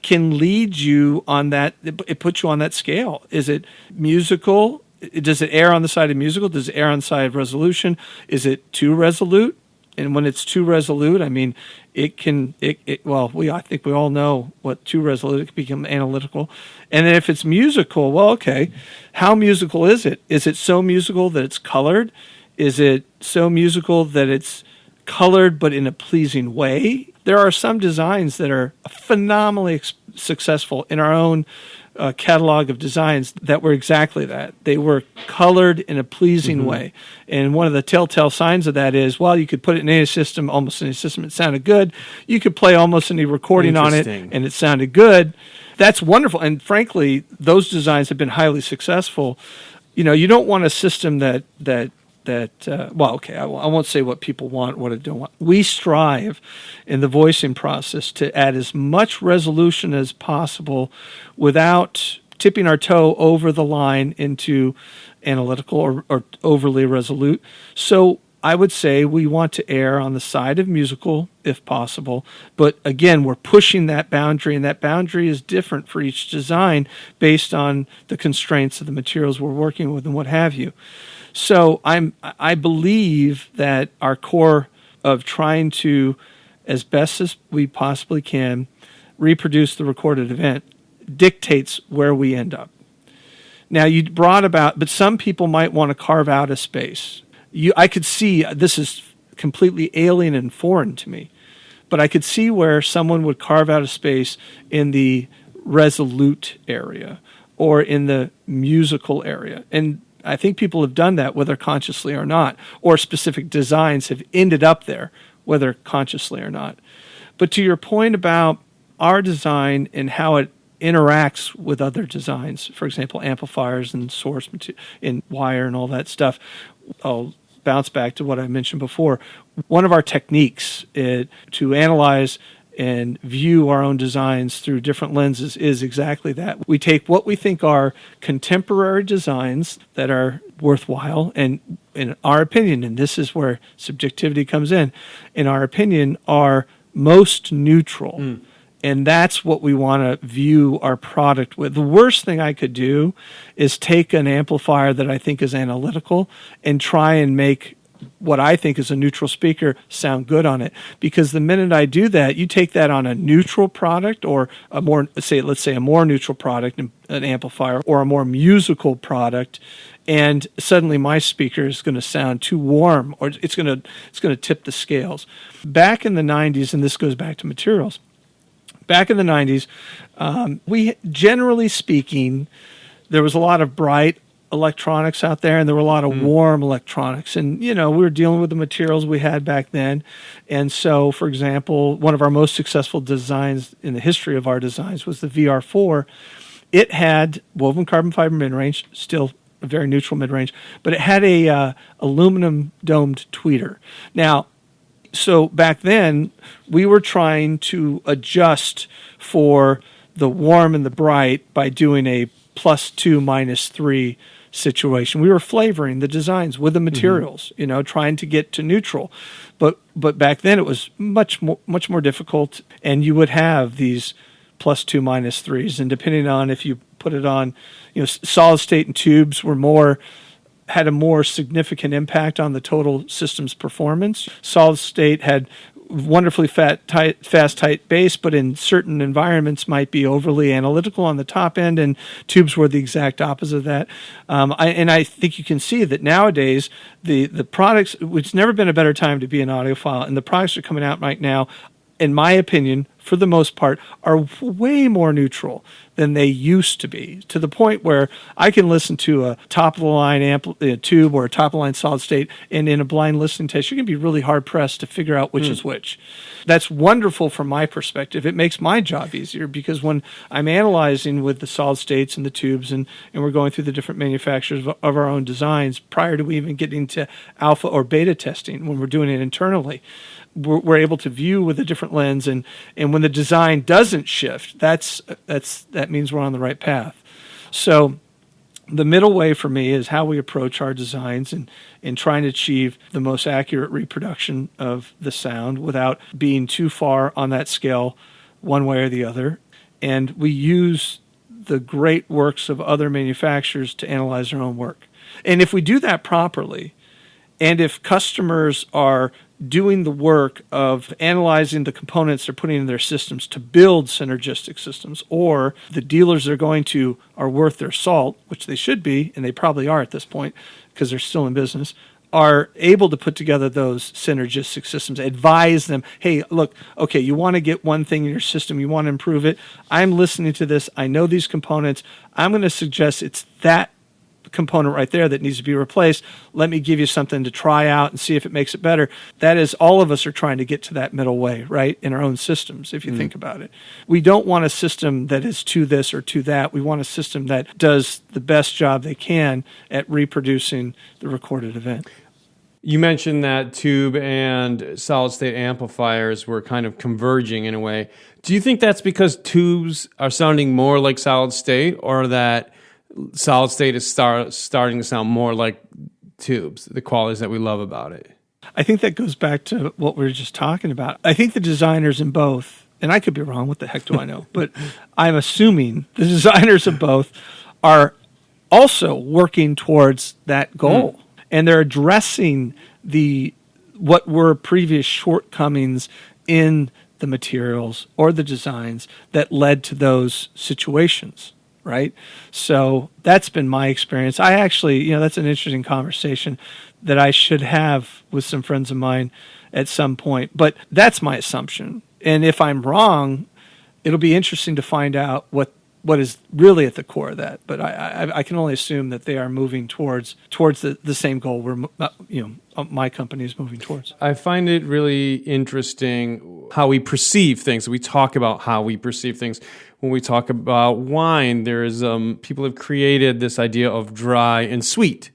can lead you on that. It puts you on that scale. Is it musical? Does it err on the side of musical? Does it err on the side of resolution? Is it too resolute? And when it's too resolute, I mean, I think we all know what too resolute, it can become analytical. And then if it's musical, well, okay, how musical is it? Is it so musical that it's colored? Is it so musical that it's colored but in a pleasing way? There are some designs that are phenomenally successful in our own catalog of designs that were exactly that. They were colored in a pleasing way. And one of the telltale signs of that is, well, you could put it in any system, almost any system, it sounded good. You could play almost any recording on it, and it sounded good. That's wonderful. And frankly, those designs have been highly successful. You know, you don't want a system I won't say what people want, what I don't want. We strive in the voicing process to add as much resolution as possible without tipping our toe over the line into analytical or overly resolute. So I would say we want to err on the side of musical if possible. But again, we're pushing that boundary, and that boundary is different for each design based on the constraints of the materials we're working with and what have you. So I believe that our core of trying to, as best as we possibly can, reproduce the recorded event dictates where we end up. Now, you brought about, but some people might want to carve out a space. I could see, this is completely alien and foreign to me, but I could see where someone would carve out a space in the resolute area or in the musical area. And I think people have done that, whether consciously or not, or specific designs have ended up there, whether consciously or not. But to your point about our design and how it interacts with other designs, for example, amplifiers and source and wire and all that stuff, I'll bounce back to what I mentioned before. One of our techniques to analyze and view our own designs through different lenses is exactly that. We take what we think are contemporary designs that are worthwhile, and in our opinion, and this is where subjectivity comes in our opinion, are most neutral. And that's what we want to view our product with. The worst thing I could do is take an amplifier that I think is analytical and try and make what I think is a neutral speaker sound good on it. Because the minute I do that, you take that on a neutral product or a more, let's say a more neutral product, an amplifier, or a more musical product, and suddenly my speaker is going to sound too warm, or it's going to tip the scales. Back in the 90s, and this goes back to materials, back in the 90s, we, generally speaking, there was a lot of bright electronics out there, and there were a lot of warm electronics. And, we were dealing with the materials we had back then. And so, for example, one of our most successful designs in the history of our designs was the VR4. It had woven carbon fiber mid-range, still a very neutral mid-range, but it had a aluminum domed tweeter. Now, so back then, we were trying to adjust for the warm and the bright by doing a +2, -3 situation. We were flavoring the designs with the materials, trying to get to neutral. But back then it was much more difficult, and you would have these +2, -3s, and depending on if you put it on, solid state and tubes had a more significant impact on the total system's performance. Solid state had wonderfully fast, tight bass, but in certain environments might be overly analytical on the top end, and tubes were the exact opposite of that. I think you can see that nowadays the products, it's never been a better time to be an audiophile, and the products that are coming out right now, in my opinion, for the most part, are way more neutral than they used to be, to the point where I can listen to a top-of-the-line tube or a top-of-the-line solid state, and in a blind listening test, you're going to be really hard-pressed to figure out which is which. That's wonderful from my perspective. It makes my job easier, because when I'm analyzing with the solid states and the tubes, and we're going through the different manufacturers of our own designs prior to even getting to alpha or beta testing, when we're doing it internally, we're able to view with a different lens, and when the design doesn't shift, that means we're on the right path. So the middle way for me is how we approach our designs and trying to achieve the most accurate reproduction of the sound without being too far on that scale one way or the other. And we use the great works of other manufacturers to analyze our own work. And if we do that properly, and if customers are doing the work of analyzing the components they're putting in their systems to build synergistic systems, or the dealers they're going to are worth their salt, which they should be, and they probably are at this point because they're still in business, are able to put together those synergistic systems, advise them, hey, look, okay, you want to get one thing in your system, you want to improve it. I'm listening to this. I know these components. I'm going to suggest it's that component right there that needs to be replaced. Let me give you something to try out and see if it makes it better. That is, all of us are trying to get to that middle way, right, in our own systems, if you think about it. We don't want a system that is to this or to that. We want a system that does the best job they can at reproducing the recorded event. You mentioned that tube and solid-state amplifiers were kind of converging in a way. Do you think that's because tubes are sounding more like solid-state, or that solid-state is starting to sound more like tubes, the qualities that we love about it? I think that goes back to what we were just talking about. I think the designers in both, and I could be wrong, what the heck do I know, but I'm assuming the designers of both are also working towards that goal. And they're addressing what were previous shortcomings in the materials or the designs that led to those situations, right? So that's been my experience. I actually, that's an interesting conversation that I should have with some friends of mine at some point. But that's my assumption. And if I'm wrong, it'll be interesting to find out what is really at the core of that. But I can only assume that they are moving towards the same goal where my company is moving towards. I find it really interesting how we perceive things. We talk about how we perceive things. When we talk about wine, there's people have created this idea of dry and sweet.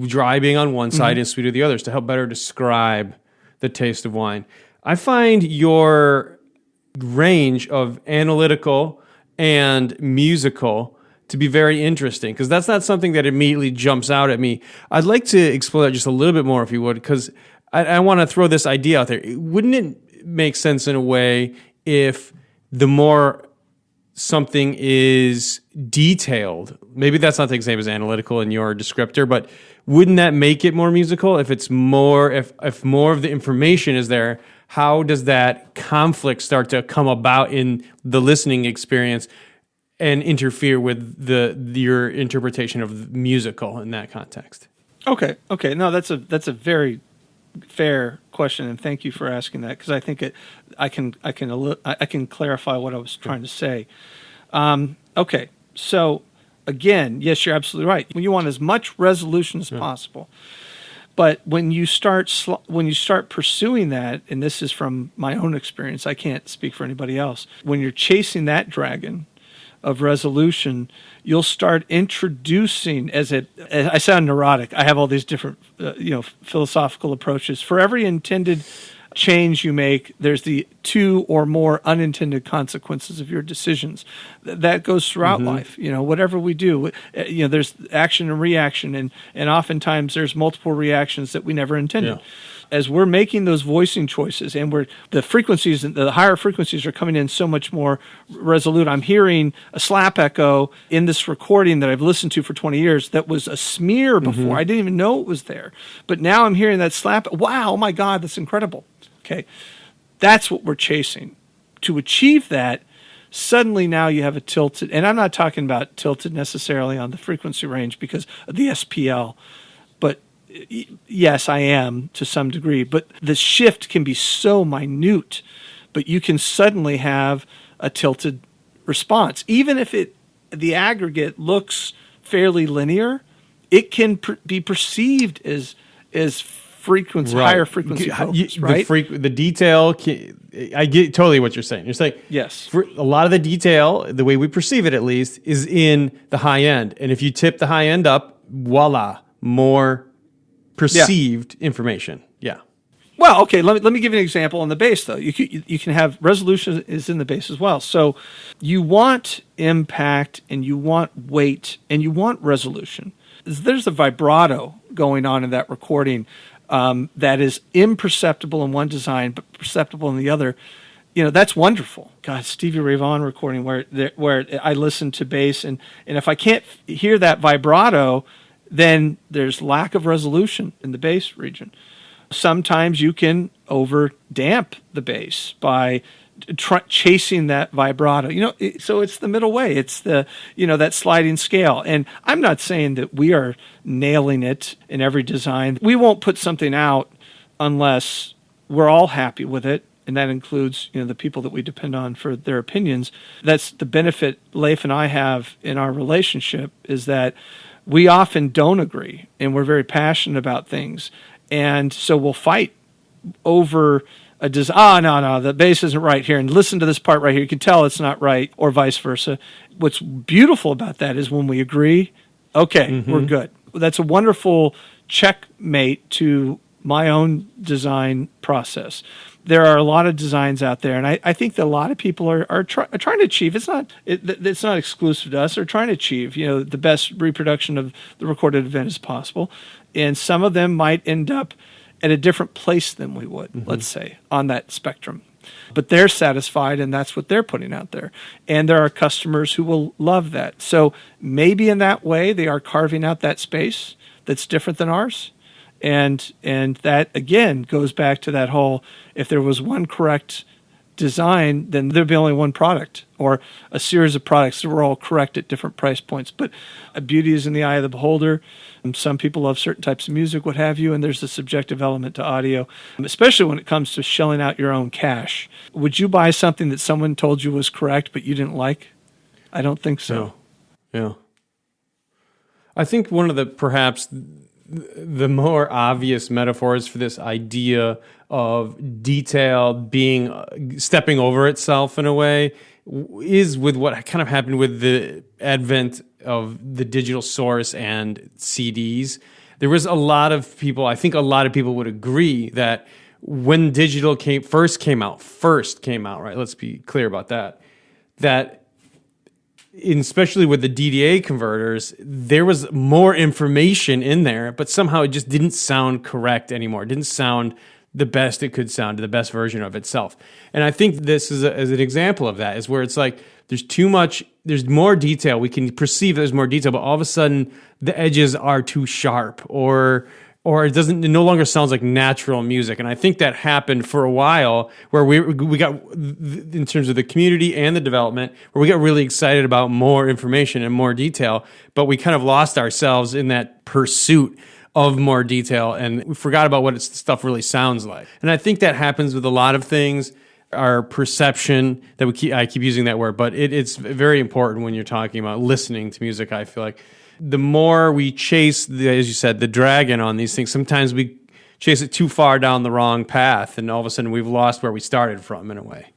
Dry being on one side and sweet on the others to help better describe the taste of wine. I find your range of analytical and musical to be very interesting, because that's not something that immediately jumps out at me. I'd like to explore that just a little bit more, if you would, because I want to throw this idea out there. Wouldn't it make sense in a way if the more something is detailed, maybe that's not the same as analytical in your descriptor, but wouldn't that make it more musical if it's more, if more of the information is there? How does that conflict start to come about in the listening experience and interfere with your interpretation of musical in that context? Okay. No, that's a very fair question, and thank you for asking that, because I think I can clarify what I was trying to say. Okay, so again, yes, you're absolutely right. You want as much resolution as possible. But when you start pursuing that, and this is from my own experience, I can't speak for anybody else. When you're chasing that dragon of resolution, you'll start introducing, I sound neurotic. I have all these different, philosophical approaches. For every intended change you make, there's the 2 or more unintended consequences of your decisions. That goes throughout life. Whatever we do, there's action and reaction, and oftentimes there's multiple reactions that we never intended. Yeah. As we're making those voicing choices, and the frequencies, the higher frequencies are coming in so much more resolute. I'm hearing a slap echo in this recording that I've listened to for 20 years that was a smear before. I didn't even know it was there. But now I'm hearing that slap. Wow, oh my God, that's incredible. Okay, that's what we're chasing. To achieve that, suddenly now you have a tilted, and I'm not talking about tilted necessarily on the frequency range because of the SPL, but yes, I am to some degree. But the shift can be so minute, but you can suddenly have a tilted response. Even if the aggregate looks fairly linear, it can be perceived as frequency, right. Higher frequency focus, right? The detail, I get totally what you're saying. You're saying, yes, for a lot of the detail, the way we perceive it at least, is in the high end. And if you tip the high end up, voila, more perceived information. Yeah. Well, okay, let me give you an example on the bass, though. You can have resolution is in the bass as well. So you want impact, and you want weight, and you want resolution. There's a vibrato going on in that recording that is imperceptible in one design but perceptible in the other. That's wonderful. God, Stevie Ray Vaughan recording where I listen to bass, and if I can't hear that vibrato, then there's lack of resolution in the bass region. Sometimes you can over damp the bass by chasing that vibrato. So it's the middle way. It's that sliding scale. And I'm not saying that we are nailing it in every design. We won't put something out unless we're all happy with it. And that includes, the people that we depend on for their opinions. That's the benefit Leif and I have in our relationship, is that we often don't agree, and we're very passionate about things. And so we'll fight over a design. No, the bass isn't right here. And listen to this part right here. You can tell it's not right, or vice versa. What's beautiful about that is when we agree, okay, we're good. That's a wonderful checkmate to my own design process. There are a lot of designs out there, and I think that a lot of people are trying to achieve. It's not exclusive to us. They're trying to achieve, the best reproduction of the recorded event as possible. And some of them might end up at a different place than we would, let's say, on that spectrum. But they're satisfied, and that's what they're putting out there. And there are customers who will love that. So maybe in that way, they are carving out that space that's different than ours. And that, again, goes back to that whole, if there was one correct design, then there'd be only one product, or a series of products that were all correct at different price points. But beauty is in the eye of the beholder. Some people love certain types of music, what have you, and there's a subjective element to audio, especially when it comes to shelling out your own cash. Would you buy something that someone told you was correct but you didn't like? I don't think so. No. Yeah. I think one of the more obvious metaphors for this idea of detail being stepping over itself in a way is with what kind of happened with the advent of the digital source and CDs. There was a lot of people, I think a lot of people would agree that when digital first came out, right? Let's be clear about that especially with the DDA converters, there was more information in there, but somehow it just didn't sound correct anymore. It didn't sound the best it could sound, the best version of itself. And I think this is an example of that, is where it's like there's more detail. We can perceive there's more detail, but all of a sudden the edges are too sharp, or it no longer sounds like natural music. And I think that happened for a while, where we got, in terms of the community and the development, where we got really excited about more information and more detail, but we kind of lost ourselves in that pursuit of more detail, and we forgot about what stuff really sounds like. And I think that happens with a lot of things. Our perception, I keep using that word, but it's very important when you're talking about listening to music. I feel like the more we chase, as you said, the dragon on these things, sometimes we chase it too far down the wrong path, and all of a sudden we've lost where we started from, in a way.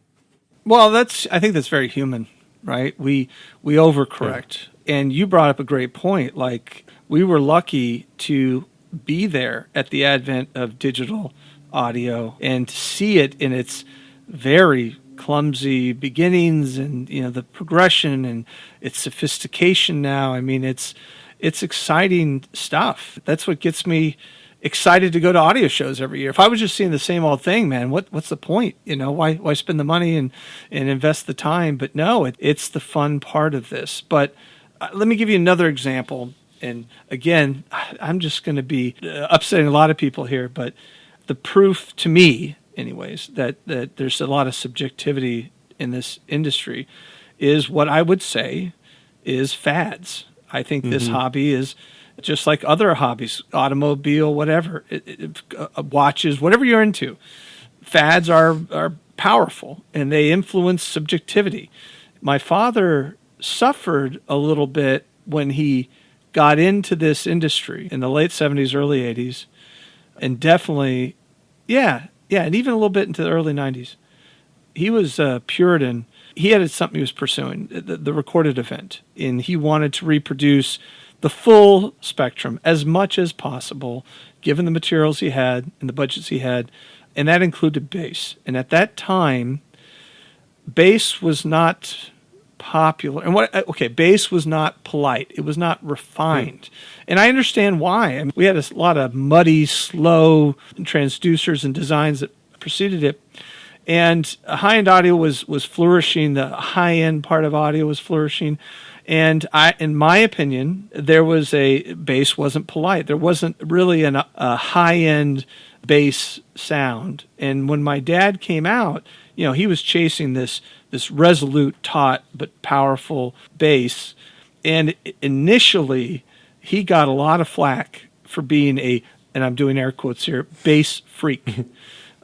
Well, I think that's very human, right? We overcorrect. Yeah. And you brought up a great point. Like, we were lucky to be there at the advent of digital audio and to see it in its very clumsy beginnings, and the progression and its sophistication now. I mean, it's exciting stuff. That's what gets me excited to go to audio shows every year. If I was just seeing the same old thing, man, what's the point? Why spend the money and invest the time? But no, it's the fun part of this. But let me give you another example. And again, I'm just going to be upsetting a lot of people here, but the proof to me, anyways, that there's a lot of subjectivity in this industry is what I would say is fads. I think this hobby is just like other hobbies, automobile, whatever, watches, whatever you're into. Fads are powerful, and they influence subjectivity. My father suffered a little bit when he got into this industry in the late 70s, early 80s, and definitely, and even a little bit into the early 90s. He was a Puritan. He had something he was pursuing, the recorded event, and he wanted to reproduce the full spectrum as much as possible, given the materials he had and the budgets he had, and that included bass. And at that time, bass was not popular. And bass was not polite. It was not refined. And I understand why. I mean, we had a lot of muddy, slow transducers and designs that preceded it. And high-end audio was flourishing. The high-end part of audio was flourishing. And in my opinion, bass wasn't polite. There wasn't really a high-end bass sound. And when my dad came out, he was chasing this resolute, taut, but powerful bass. And initially, he got a lot of flack for being and I'm doing air quotes here, bass freak.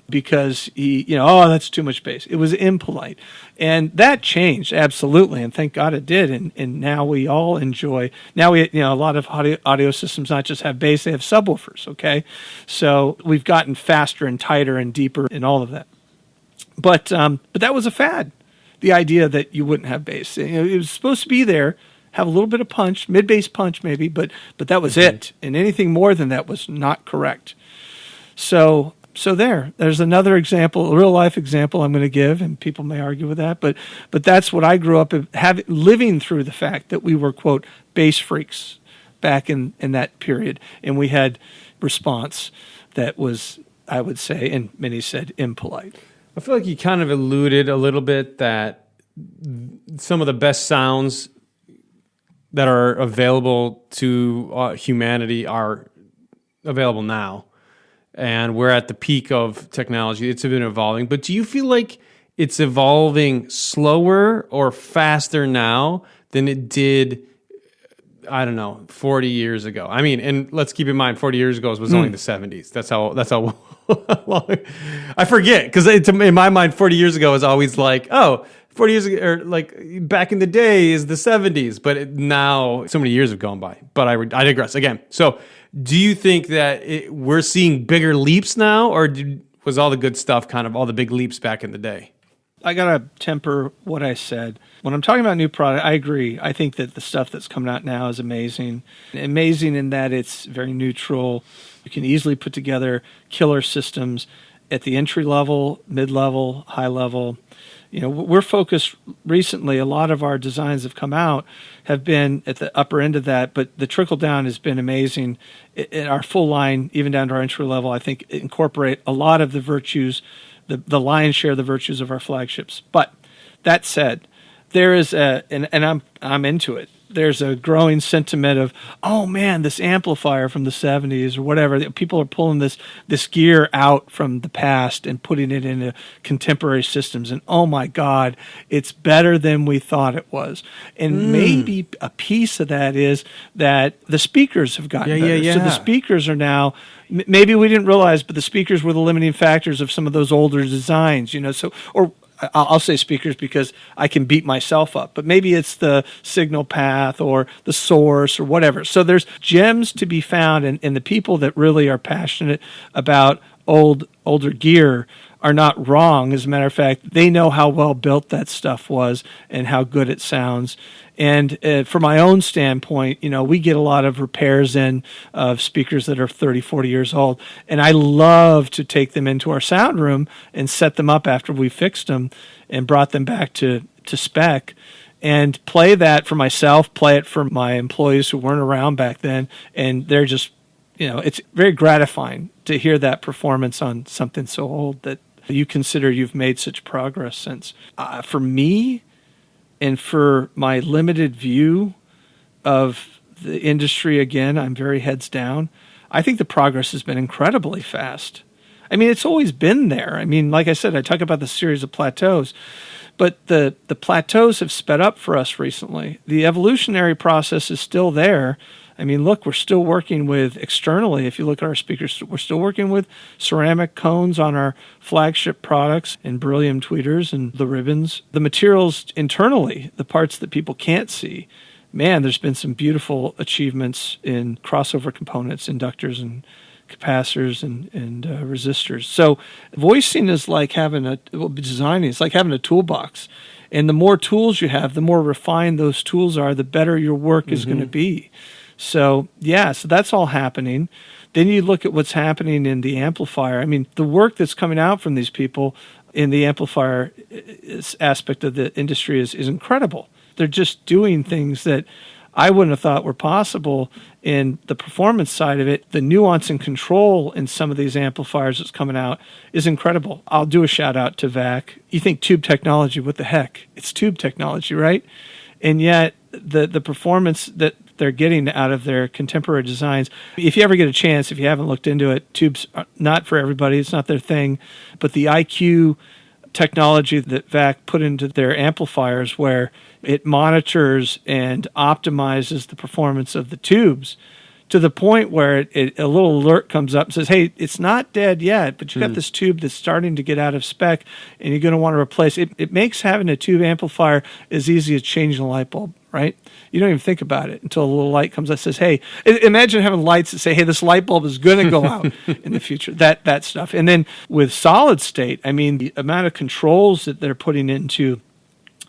Because that's too much bass. It was impolite. And that changed, absolutely. And thank God it did. And now we all enjoy, a lot of audio systems not just have bass, they have subwoofers, okay? So we've gotten faster and tighter and deeper in all of that. But that was a fad, the idea that you wouldn't have bass. It was supposed to be there, have a little bit of punch, mid-bass punch maybe, but that was it. And anything more than that was not correct. So there's another example, a real life example I'm going to give, and people may argue with that, but that's what I grew up living through, the fact that we were, quote, bass freaks back in that period, and we had response that was, I would say, and many said, impolite. I feel like you kind of alluded a little bit that some of the best sounds that are available to humanity are available now. And we're at the peak of technology. It's been evolving. But do you feel like it's evolving slower or faster now than it did, 40 years ago? I mean, and let's keep in mind, 40 years ago was only the 70s. That's how long. I forget, because in my mind, 40 years ago is always like, 40 years ago, or like back in the day is the 70s. But now so many years have gone by. But I digress again. So do you think that we're seeing bigger leaps now, or was all the good stuff kind of all the big leaps back in the day? I got to temper what I said. When I'm talking about new product, I agree. I think that the stuff that's coming out now is amazing. Amazing in that it's very neutral. You can easily put together killer systems at the entry level, mid-level, high level. We're focused recently, a lot of our designs have come out, have been at the upper end of that, but the trickle down has been amazing. In our full line, even down to our entry level, I think incorporate a lot of the virtues, the lion's share of the virtues of our flagships. But that said, there is and I'm into it. There's a growing sentiment of, oh man, this amplifier from the 70s or whatever. People are pulling this gear out from the past and putting it into contemporary systems. And oh my God, it's better than we thought it was. And maybe a piece of that is that the speakers have gotten better. Yeah. So the speakers are now, maybe we didn't realize, but the speakers were the limiting factors of some of those older designs, I'll say speakers because I can beat myself up, but maybe it's the signal path or the source or whatever. So there's gems to be found, and the people that really are passionate about older gear are not wrong. As a matter of fact, they know how well built that stuff was and how good it sounds. And from my own standpoint, we get a lot of repairs in of speakers that are 30, 40 years old. And I love to take them into our sound room and set them up after we fixed them and brought them back to spec and play that for myself, play it for my employees who weren't around back then. And they're just, it's very gratifying to hear that performance on something so old that you consider you've made such progress since. For me, and for my limited view of the industry, again, I'm very heads down. I think the progress has been incredibly fast. I mean, it's always been there. I mean, like I said, I talk about the series of plateaus, but the plateaus have sped up for us recently. The evolutionary process is still there. I mean, look, we're still working with externally. If you look at our speakers, we're still working with ceramic cones on our flagship products and beryllium tweeters and the ribbons. The materials internally, the parts that people can't see, man, there's been some beautiful achievements in crossover components, inductors and capacitors and resistors. So voicing is like designing is like having a toolbox. And the more tools you have, the more refined those tools are, the better your work is going to be. So that's all happening. Then you look at what's happening in the amplifier. I mean, the work that's coming out from these people in the amplifier aspect of the industry is incredible. They're just doing things that I wouldn't have thought were possible in the performance side of it. The nuance and control in some of these amplifiers that's coming out is incredible. I'll do a shout out to VAC. You think tube technology, what the heck? It's tube technology, right? And yet the performance that they're getting out of their contemporary designs. If you ever get a chance, if you haven't looked into it, tubes are not for everybody. It's not their thing. But the IQ technology that VAC put into their amplifiers, where it monitors and optimizes the performance of the tubes to the point where a little alert comes up and says, hey, it's not dead yet, but you got this tube that's starting to get out of spec and you're going to want to replace it. It makes having a tube amplifier as easy as changing a light bulb, right? You don't even think about it until a little light comes that says, hey, imagine having lights that say, hey, this light bulb is going to go out in the future, that stuff. And then with solid state, I mean, the amount of controls that they're putting into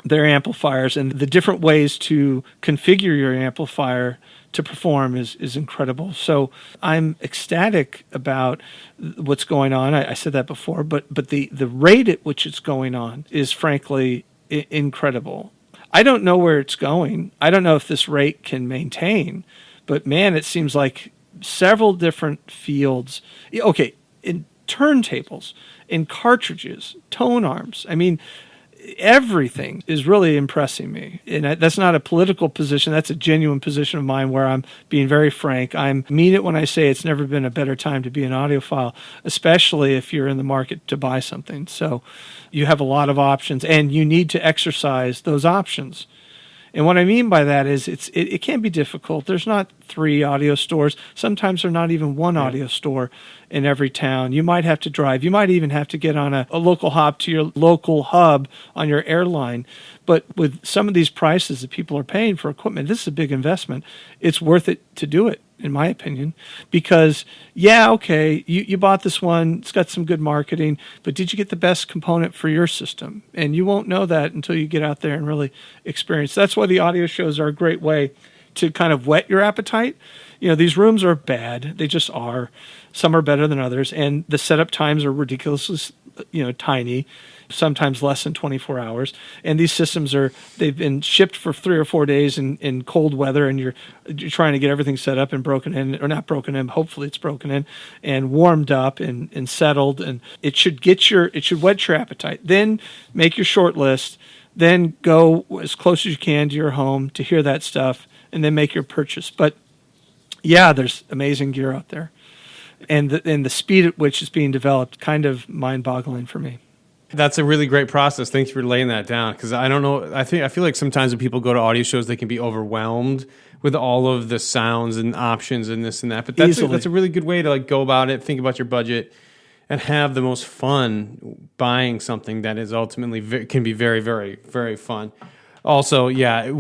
their amplifiers and the different ways to configure your amplifier to perform is incredible. So I'm ecstatic about what's going on. I said that before, but the rate at which it's going on is frankly incredible. I don't know where it's going. I don't know if this rate can maintain, but man, it seems like several different fields. Okay, in turntables, in cartridges, tone arms. I mean, everything is really impressing me. And that's not a political position. That's a genuine position of mine where I'm being very frank. I mean it when I say it's never been a better time to be an audiophile, especially if you're in the market to buy something. So you have a lot of options and you need to exercise those options. And what I mean by that is it can be difficult. There's not 3 audio stores. Sometimes there's not even one audio store in every town. You might have to drive. You might even have to get on a local hop to your local hub on your airline. But with some of these prices that people are paying for equipment, this is a big investment. It's worth it to do it, in my opinion, because, yeah, okay, you bought this one, it's got some good marketing, but did you get the best component for your system? And you won't know that until you get out there and really experience. That's why the audio shows are a great way to kind of whet your appetite. You know, these rooms are bad. They just are. Some are better than others, and the setup times are ridiculously, tiny, sometimes less than 24 hours. And these systems they've been shipped for 3 or 4 days in cold weather, and you're trying to get everything set up and broken in, or not broken in, hopefully it's broken in, and warmed up and settled. And it should whet your appetite. Then make your short list, then go as close as you can to your home to hear that stuff, and then make your purchase. But yeah, there's amazing gear out there. And the speed at which it's being developed, kind of mind-boggling for me. That's a really great process. Thanks for laying that down, because I don't know. I feel like sometimes when people go to audio shows, they can be overwhelmed with all of the sounds and options and this and that. But that's a really good way to go about it. Think about your budget and have the most fun buying something that is ultimately can be very, very, very fun. Also, yeah,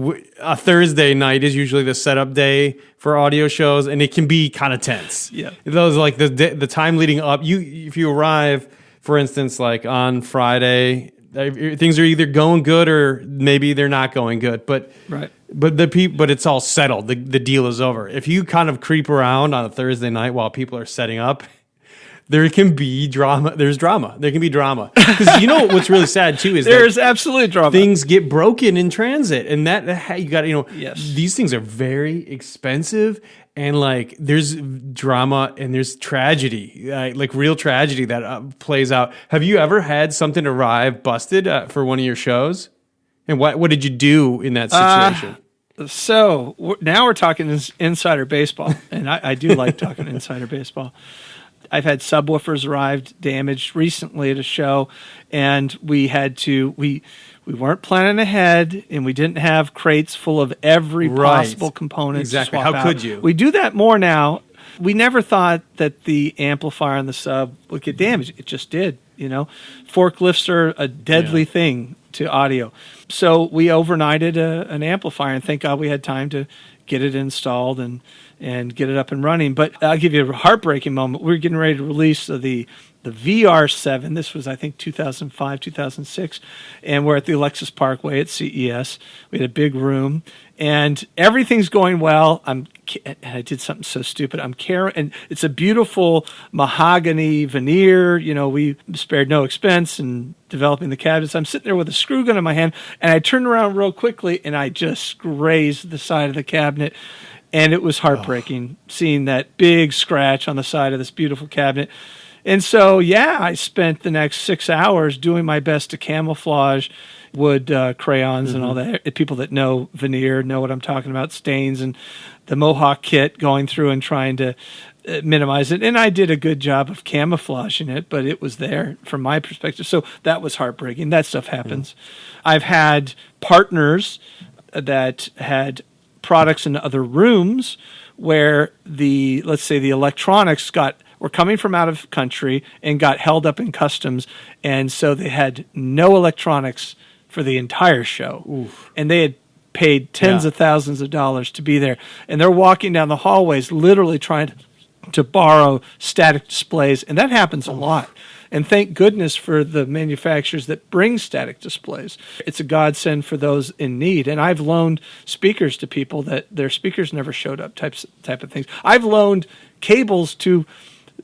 a Thursday night is usually the setup day for audio shows, and it can be kind of tense. Yeah, those the time leading up. If you arrive, for instance, like on Friday, things are either going good or maybe they're not going good. But right. But it's all settled. The deal is over. If you kind of creep around on a Thursday night while people are setting up, there can be drama. There's drama. There can be drama. Because what's really sad too is there's absolutely drama. Things get broken in transit, and that you got yes. These things are very expensive, and there's drama and there's tragedy, like real tragedy that plays out. Have you ever had something arrive busted for one of your shows? And what did you do in that situation? So now we're talking insider baseball, and I do like talking insider baseball. I've had subwoofers arrived damaged recently at a show, and we weren't planning ahead, and we didn't have crates full of every possible component. Exactly. To swap How out. could you? We do that more now. We never thought that the amplifier on the sub would get damaged. It just did. Forklifts are a deadly thing to audio. So we overnighted an amplifier, and thank God we had time to get it installed and get it up and running. But I'll give you a heartbreaking moment. We were getting ready to release the VR7. This was, I think, 2005, 2006. And we're at the Alexis Parkway at CES. We had a big room, and everything's going well. And I did something so stupid. And it's a beautiful mahogany veneer. We spared no expense in developing the cabinets. I'm sitting there with a screw gun in my hand, and I turned around real quickly, and I just grazed the side of the cabinet. And it was heartbreaking seeing that big scratch on the side of this beautiful cabinet. And so, I spent the next 6 hours doing my best to camouflage, wood crayons and all that. People that know veneer know what I'm talking about, stains, and the Mohawk kit, going through and trying to minimize it. And I did a good job of camouflaging it, but it was there from my perspective. So that was heartbreaking. That stuff happens. I've had partners that had products in other rooms where let's say the electronics were coming from out of country and got held up in customs, and so they had no electronics for the entire show. Oof. And they had paid tens of thousands of dollars to be there, and they're walking down the hallways literally trying to borrow static displays, and that happens a lot. And thank goodness for the manufacturers that bring static displays. It's a godsend for those in need. And I've loaned speakers to people that their speakers never showed up, type of things. I've loaned cables to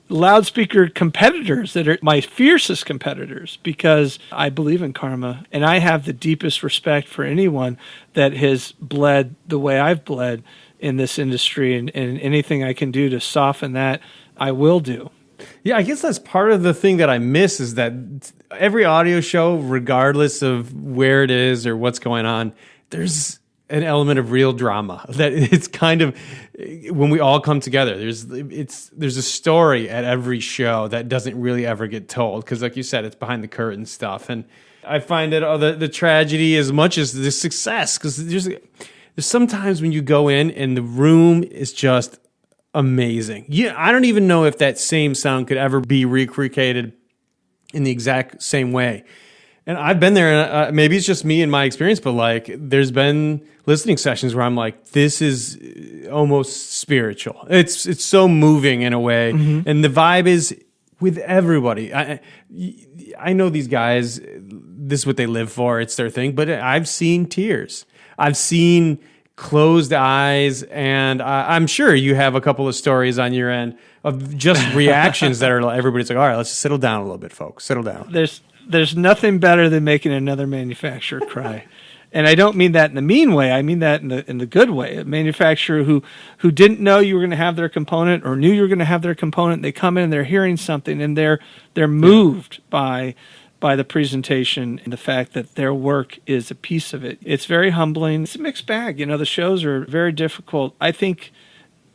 loudspeaker competitors that are my fiercest competitors, because I believe in karma, and I have the deepest respect for anyone that has bled the way I've bled in this industry, and anything I can do to soften that, I will do. Yeah, I guess that's part of the thing that I miss, is that every audio show, regardless of where it is or what's going on, there's an element of real drama. That it's kind of, when we all come together, there's a story at every show that doesn't really ever get told, because like you said, it's behind the curtain stuff. And I find that the tragedy as much as the success, because there's sometimes when you go in and the room is just amazing. Yeah, I don't even know if that same sound could ever be recreated in the exact same way. And I've been there, and maybe it's just me and my experience, but like there's been listening sessions where I'm like, this is almost spiritual. It's so moving in a way, and the vibe is with everybody. I know these guys, this is what they live for. It's their thing. But I've seen tears. I've seen closed eyes, and I'm sure you have a couple of stories on your end of just reactions that are like, everybody's like, all right, let's just settle down a little bit, folks. Settle down. There's nothing better than making another manufacturer cry. And I don't mean that in the mean way. I mean that in the good way. A manufacturer who didn't know you were going to have their component, or knew you were going to have their component, they come in and they're hearing something, and they're moved by the presentation and the fact that their work is a piece of it. It's very humbling. It's a mixed bag. The shows are very difficult. I think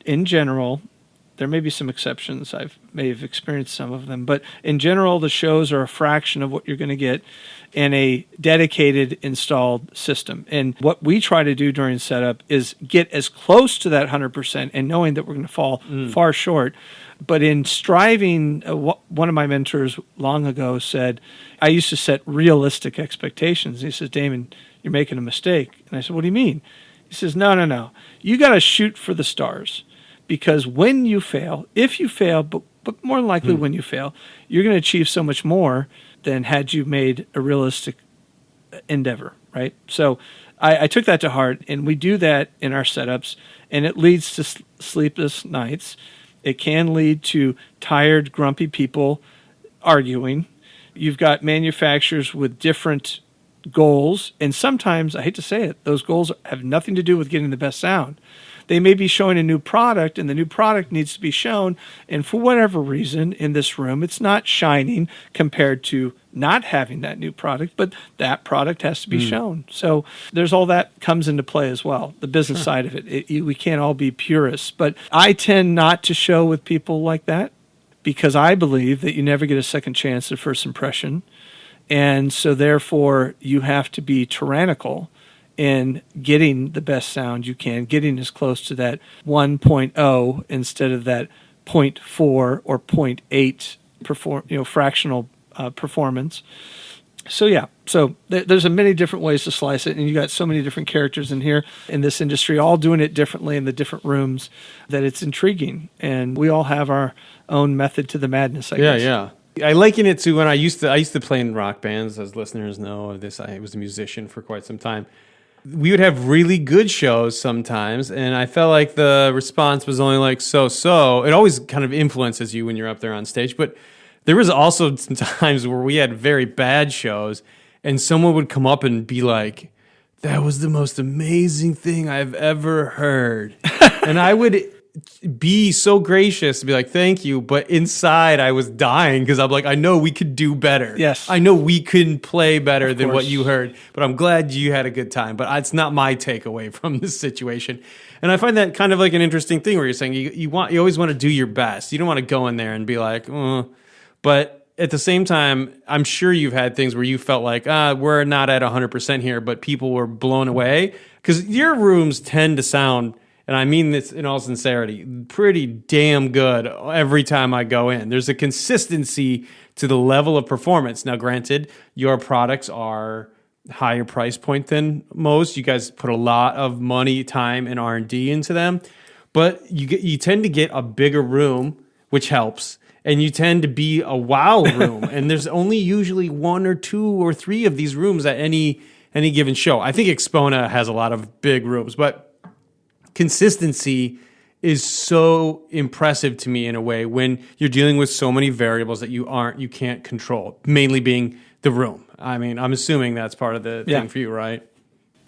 in general, there may be some exceptions. I may have experienced some of them, but in general, the shows are a fraction of what you're going to get in a dedicated installed system. And what we try to do during setup is get as close to that 100%, and knowing that we're going to fall far short. But in striving, one of my mentors long ago said, I used to set realistic expectations. He says, Damon, you're making a mistake. And I said, what do you mean? He says, no. You got to shoot for the stars. Because when you fail, if you fail, but more than likely when you fail, you're going to achieve so much more than had you made a realistic endeavor, right? So I took that to heart, and we do that in our setups, and it leads to sleepless nights. It can lead to tired, grumpy people arguing. You've got manufacturers with different goals, and sometimes, I hate to say it, those goals have nothing to do with getting the best sound. They may be showing a new product, and the new product needs to be shown, and for whatever reason in this room, it's not shining compared to not having that new product, but that product has to be shown. So there's all that comes into play as well, the business side of it. We can't all be purists, but I tend not to show with people like that, because I believe that you never get a second chance at first impression, and so therefore you have to be tyrannical in getting the best sound you can, getting as close to that 1.0 instead of that 0.4 or 0.8 fractional performance. So there's many different ways to slice it, and you got so many different characters in here in this industry, all doing it differently in the different rooms, that it's intriguing, and we all have our own method to the madness, I guess. Yeah. I liken it to when I used to play in rock bands, as listeners know. I was a musician for quite some time. We would have really good shows sometimes, and I felt like the response was only like so. It always kind of influences you when you're up there on stage, but there was also some times where we had very bad shows, and someone would come up and be like, that was the most amazing thing I've ever heard. And I would be so gracious to be like, thank you. But inside I was dying because I'm like, I know we could do better. Yes. I know we can play better than what course. you heard, but I'm glad you had a good time. But it's not my takeaway from this situation. And I find that kind of like an interesting thing where you're saying you always want to do your best. You don't want to go in there and be like, but at the same time, I'm sure you've had things where you felt like, we're not at 100% here, but people were blown away because your rooms tend to sound, and I mean this in all sincerity, pretty damn good every time I go in. There's a consistency to the level of performance. Now, granted, your products are higher price point than most. You guys put a lot of money, time, and R&D into them, but you tend to get a bigger room, which helps, and you tend to be a wow room. And there's only usually 1 or 2 or 3 of these rooms at any given show. I think Expona has a lot of big rooms, but consistency is so impressive to me in a way when you're dealing with so many variables that you can't control, mainly being the room. I mean, I'm assuming that's part of the thing for you, right?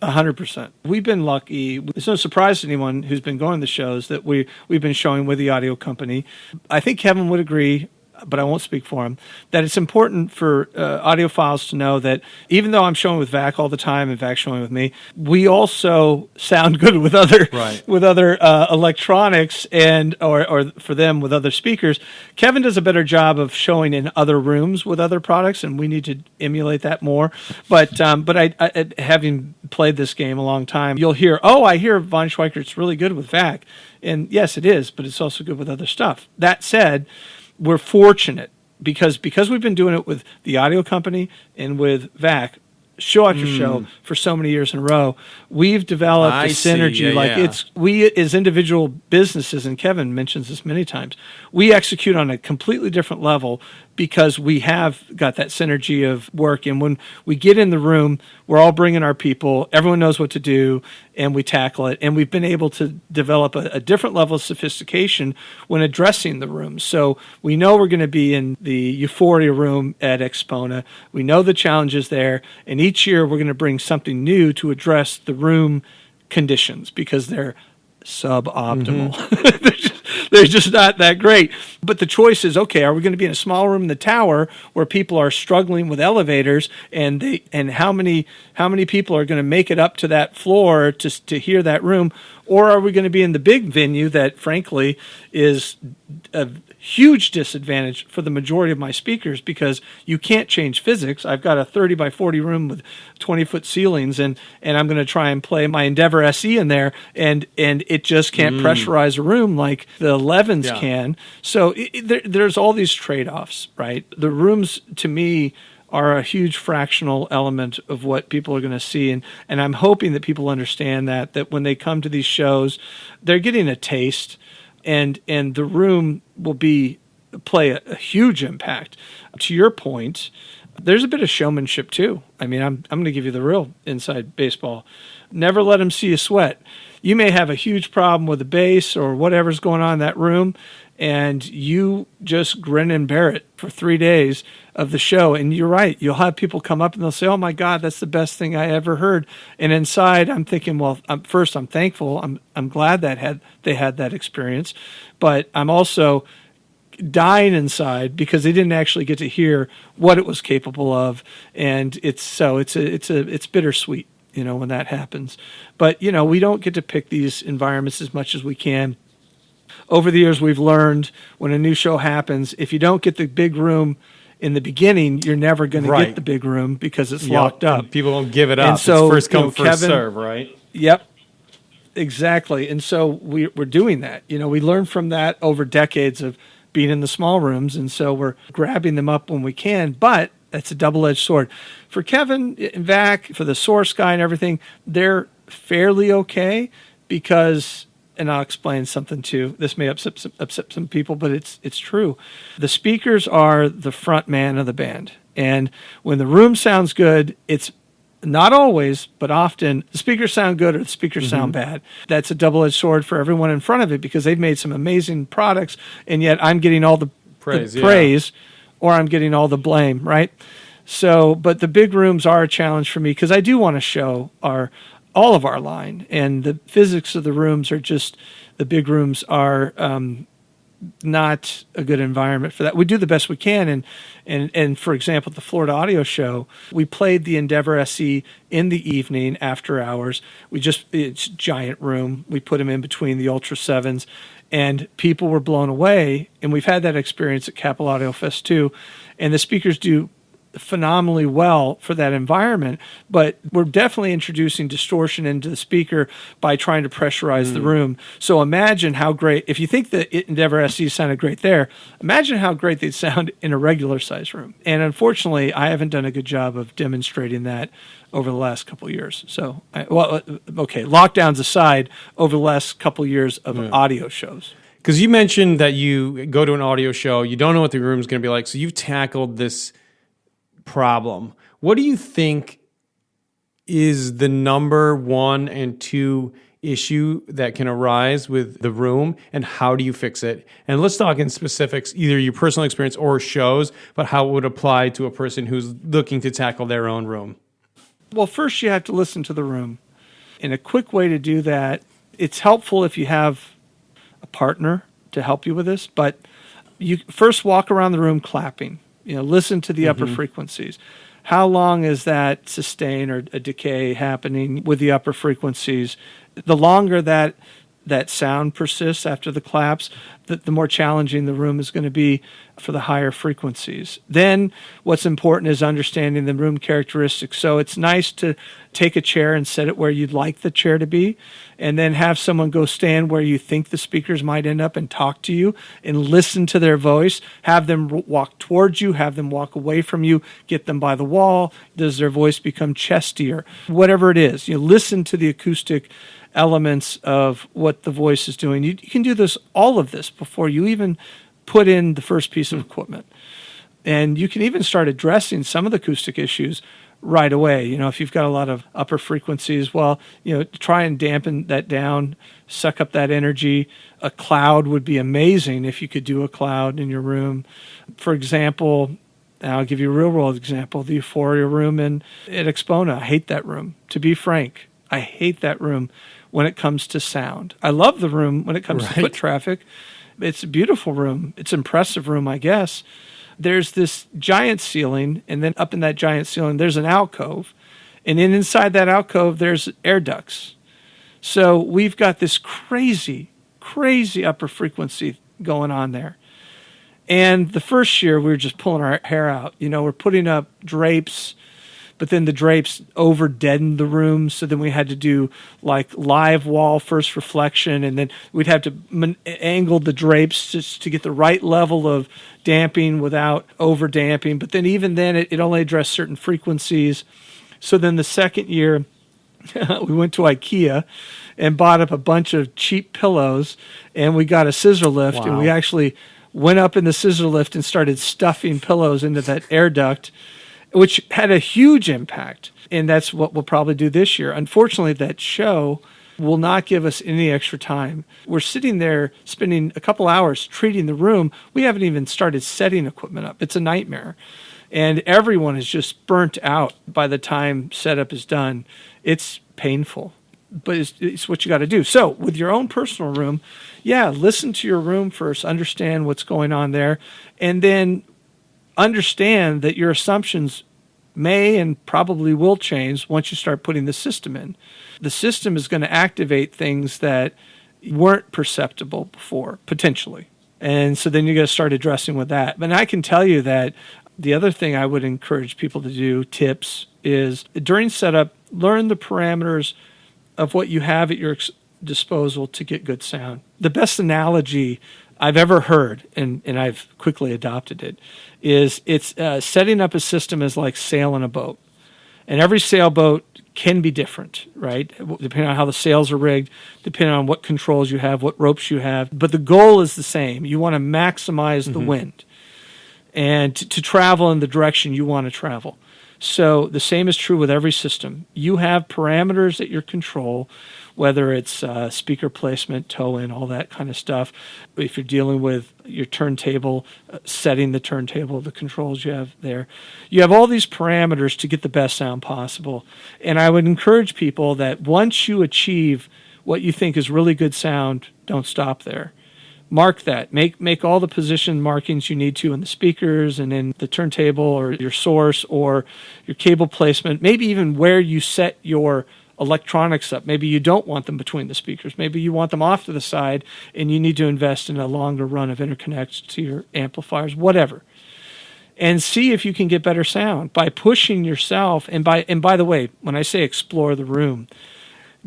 100%. We've been lucky. It's no surprise to anyone who's been going to the shows that we've been showing with the audio company. I think Kevin would agree, but I won't speak for him, that it's important for audiophiles to know that even though I'm showing with VAC all the time and VAC showing with me, we also sound good with other electronics and or for them with other speakers. Kevin does a better job of showing in other rooms with other products, and we need to emulate that more. But I having played this game a long time, you'll hear, I hear Von Schweikert's really good with VAC, and yes, it is, but it's also good with other stuff. That said, we're fortunate because we've been doing it with the audio company and with VAC show after show for so many years in a row. We've developed a synergy. We as individual businesses, and Kevin mentions this many times, we execute on a completely different level because we have got that synergy of work. And when we get in the room, we're all bringing our people, everyone knows what to do, and we tackle it. And we've been able to develop a different level of sophistication when addressing the room. So we know we're going to be in the Euphoria room at Expona. We know the challenges there. And each year we're going to bring something new to address the room conditions because they're suboptimal. They're just not that great. But the choice is, okay, are we going to be in a small room in the tower where people are struggling with elevators and how many people are going to make it up to that floor to hear that room? Or are we going to be in the big venue that, frankly, is a huge disadvantage for the majority of my speakers because you can't change physics. I've got a 30 by 40 room with 20-foot ceilings, and I'm going to try and play my Endeavor SE in there, and it just can't pressurize a room like the 11s can. So there's all these trade-offs, right? The rooms, to me, are a huge fractional element of what people are going to see. And I'm hoping that people understand that when they come to these shows, they're getting a taste, and the room will play a huge impact. To your point, there's a bit of showmanship too. I mean, I'm going to give you the real inside baseball. Never let them see you sweat. You may have a huge problem with the bass or whatever's going on in that room, and you just grin and bear it for 3 days of the show. And you're right. You'll have people come up and they'll say, "Oh my God, that's the best thing I ever heard." And inside I'm thinking, well, first I'm thankful. I'm glad that they had that experience, but I'm also dying inside because they didn't actually get to hear what it was capable of. And it's bittersweet, when that happens. But, we don't get to pick these environments as much as we can. Over the years, we've learned when a new show happens, if you don't get the big room in the beginning, you're never going to get the big room because it's locked up. People don't give it up. And so, it's first come, first serve, right? Yep. Exactly. And so we're doing that. We learned from that over decades of being in the small rooms, and so we're grabbing them up when we can, but that's a double-edged sword. For Kevin and Vac, for the Source guy and everything, they're fairly okay because, and I'll explain something too, this may upset some people, but it's true. The speakers are the front man of the band, and when the room sounds good, it's not always, but often, the speakers sound good or the speakers sound bad. That's a double-edged sword for everyone in front of it because they've made some amazing products, and yet I'm getting all the praise or I'm getting all the blame, right? So, but the big rooms are a challenge for me because I do want to show our all of our line. And the physics of the rooms are just, the big rooms are not a good environment for that. We do the best we can. And for example, at the Florida Audio Show, we played the Endeavor SE in the evening after hours. It's a giant room. We put them in between the Ultra 7s, and people were blown away. And we've had that experience at Capitol Audio Fest too. And the speakers do phenomenally well for that environment, but we're definitely introducing distortion into the speaker by trying to pressurize the room. So imagine how great, if you think the Endeavor SE sounded great there, imagine how great they'd sound in a regular size room. And unfortunately, I haven't done a good job of demonstrating that over the last couple of years. So, lockdowns aside, over the last couple of years of audio shows. Because you mentioned that you go to an audio show, you don't know what the room's going to be like, so you've tackled this problem. What do you think is the number 1 and 2 issue that can arise with the room, and how do you fix it? And let's talk in specifics, either your personal experience or shows, but how it would apply to a person who's looking to tackle their own room. Well, first you have to listen to the room. And a quick way to do that, it's helpful if you have a partner to help you with this, but you first walk around the room clapping. Listen to the upper frequencies. How long is that sustain or a decay happening with the upper frequencies? The longer that sound persists after the claps, the more challenging the room is going to be for the higher frequencies. Then what's important is understanding the room characteristics. So it's nice to take a chair and set it where you'd like the chair to be, and then have someone go stand where you think the speakers might end up and talk to you and listen to their voice. Have them walk towards you, have them walk away from you, get them by the wall. Does their voice become chestier? Whatever it is, listen to the acoustic elements of what the voice is doing. You can do all of this before you even put in the first piece of equipment. And you can even start addressing some of the acoustic issues right away. If you've got a lot of upper frequencies, try and dampen that down, suck up that energy. A cloud would be amazing if you could do a cloud in your room. For example, I'll give you a real world example, the Euphoria room at Expona. I hate that room. To be frank, I hate that room when it comes to sound. I love the room when it comes to foot traffic. It's a beautiful room. It's an impressive room, I guess. There's this giant ceiling, and then up in that giant ceiling, there's an alcove. And then inside that alcove, there's air ducts. So we've got this crazy, crazy upper frequency going on there. And the first year, we were just pulling our hair out. We're putting up drapes, but then the drapes over-deadened the room, so then we had to do live wall first reflection, and then we'd have to angle the drapes just to get the right level of damping without over-damping. But then even then, it only addressed certain frequencies. So then the second year, we went to IKEA and bought up a bunch of cheap pillows, and we got a scissor lift, and we actually went up in the scissor lift and started stuffing pillows into that air duct, which had a huge impact. And that's what we'll probably do this year. Unfortunately, that show will not give us any extra time. We're sitting there spending a couple hours treating the room. We haven't even started setting equipment up. It's a nightmare. And everyone is just burnt out by the time setup is done. It's painful, but it's what you got to do. So with your own personal room, listen to your room first, understand what's going on there, and then understand that your assumptions may and probably will change once you start putting the system in. The system is going to activate things that weren't perceptible before, potentially. And so then you got to start addressing with that. But I can tell you that the other thing I would encourage people to do, tips, is during setup, learn the parameters of what you have at your disposal to get good sound. The best analogy I've ever heard, and I've quickly adopted it, is it's setting up a system as like sailing a boat. And every sailboat can be different, right? Depending on how the sails are rigged, depending on what controls you have, what ropes you have. But the goal is the same. You want to maximize the wind and to travel in the direction you want to travel. So the same is true with every system. You have parameters at your control, whether it's speaker placement, toe-in, all that kind of stuff. If you're dealing with your turntable, setting the turntable, the controls you have there. You have all these parameters to get the best sound possible. And I would encourage people that once you achieve what you think is really good sound, don't stop there. Mark that. Make all the position markings you need to in the speakers and in the turntable or your source or your cable placement, maybe even where you set your electronics up. Maybe you don't want them between the speakers. Maybe you want them off to the side and you need to invest in a longer run of interconnects to your amplifiers, whatever. And see if you can get better sound by pushing yourself. And by the way, when I say explore the room,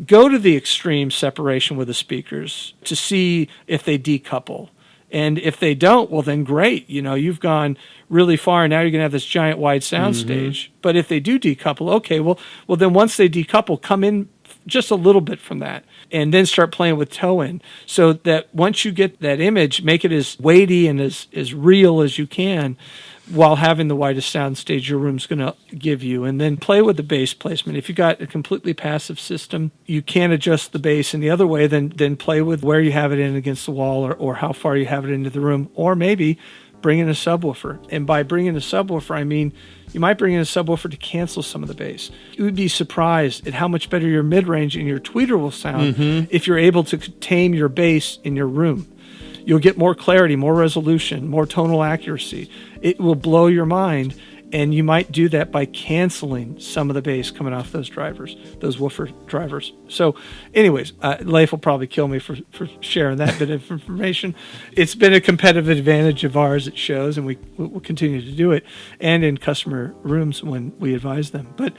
go to the extreme separation with the speakers to see if they decouple. And if they don't, well, then great. You've gone really far, and now you're going to have this giant wide sound stage. But if they do decouple, okay, well, then once they decouple, come in just a little bit from that, and then start playing with toe-in. So that once you get that image, make it as weighty and as real as you can, while having the widest sound stage your room's going to give you. And then play with the bass placement. If you've got a completely passive system, you can't adjust the bass in the other way, then play with where you have it in against the wall or how far you have it into the room. Or maybe bring in a subwoofer. And by bringing a subwoofer, I mean you might bring in a subwoofer to cancel some of the bass. You would be surprised at how much better your mid-range and your tweeter will sound if you're able to tame your bass in your room. You'll get more clarity, more resolution, more tonal accuracy. It will blow your mind, and you might do that by canceling some of the bass coming off those drivers, those woofer drivers. So anyways, Leif will probably kill me for sharing that bit of information. It's been a competitive advantage of ours at shows, and we'll continue to do it, and in customer rooms when we advise them. But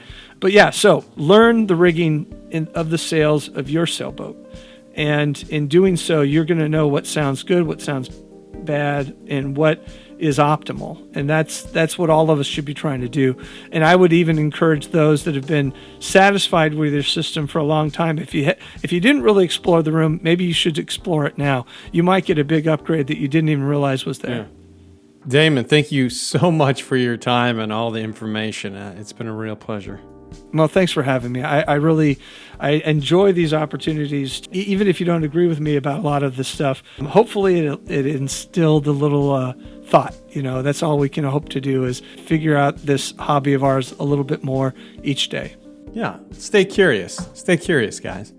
yeah, so learn the rigging of the sails of your sailboat. And in doing so, you're going to know what sounds good, what sounds bad, and what is optimal. And that's what all of us should be trying to do. And I would even encourage those that have been satisfied with your system for a long time. If you didn't really explore the room, maybe you should explore it now. You might get a big upgrade that you didn't even realize was there. Yeah. Damon, thank you so much for your time and all the information. It's been a real pleasure. Well, thanks for having me. I enjoy these opportunities, even if you don't agree with me about a lot of this stuff. Hopefully it instilled a little thought. That's all we can hope to do is figure out this hobby of ours a little bit more each day. Yeah, stay curious. Stay curious, guys.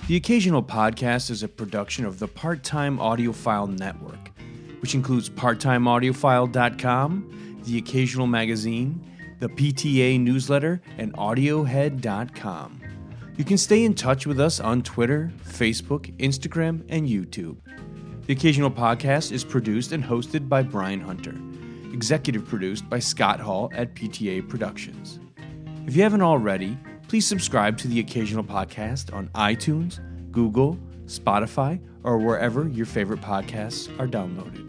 The Occasional Podcast is a production of the Part-Time Audiophile Network, which includes PartTimeAudiophile.com, The Occasional Magazine, the PTA Newsletter, and AudioHead.com. You can stay in touch with us on Twitter, Facebook, Instagram, and YouTube. The Occasional Podcast is produced and hosted by Brian Hunter, executive produced by Scott Hall at PTA Productions. If you haven't already, please subscribe to the Occasional Podcast on iTunes, Google, Spotify, or wherever your favorite podcasts are downloaded.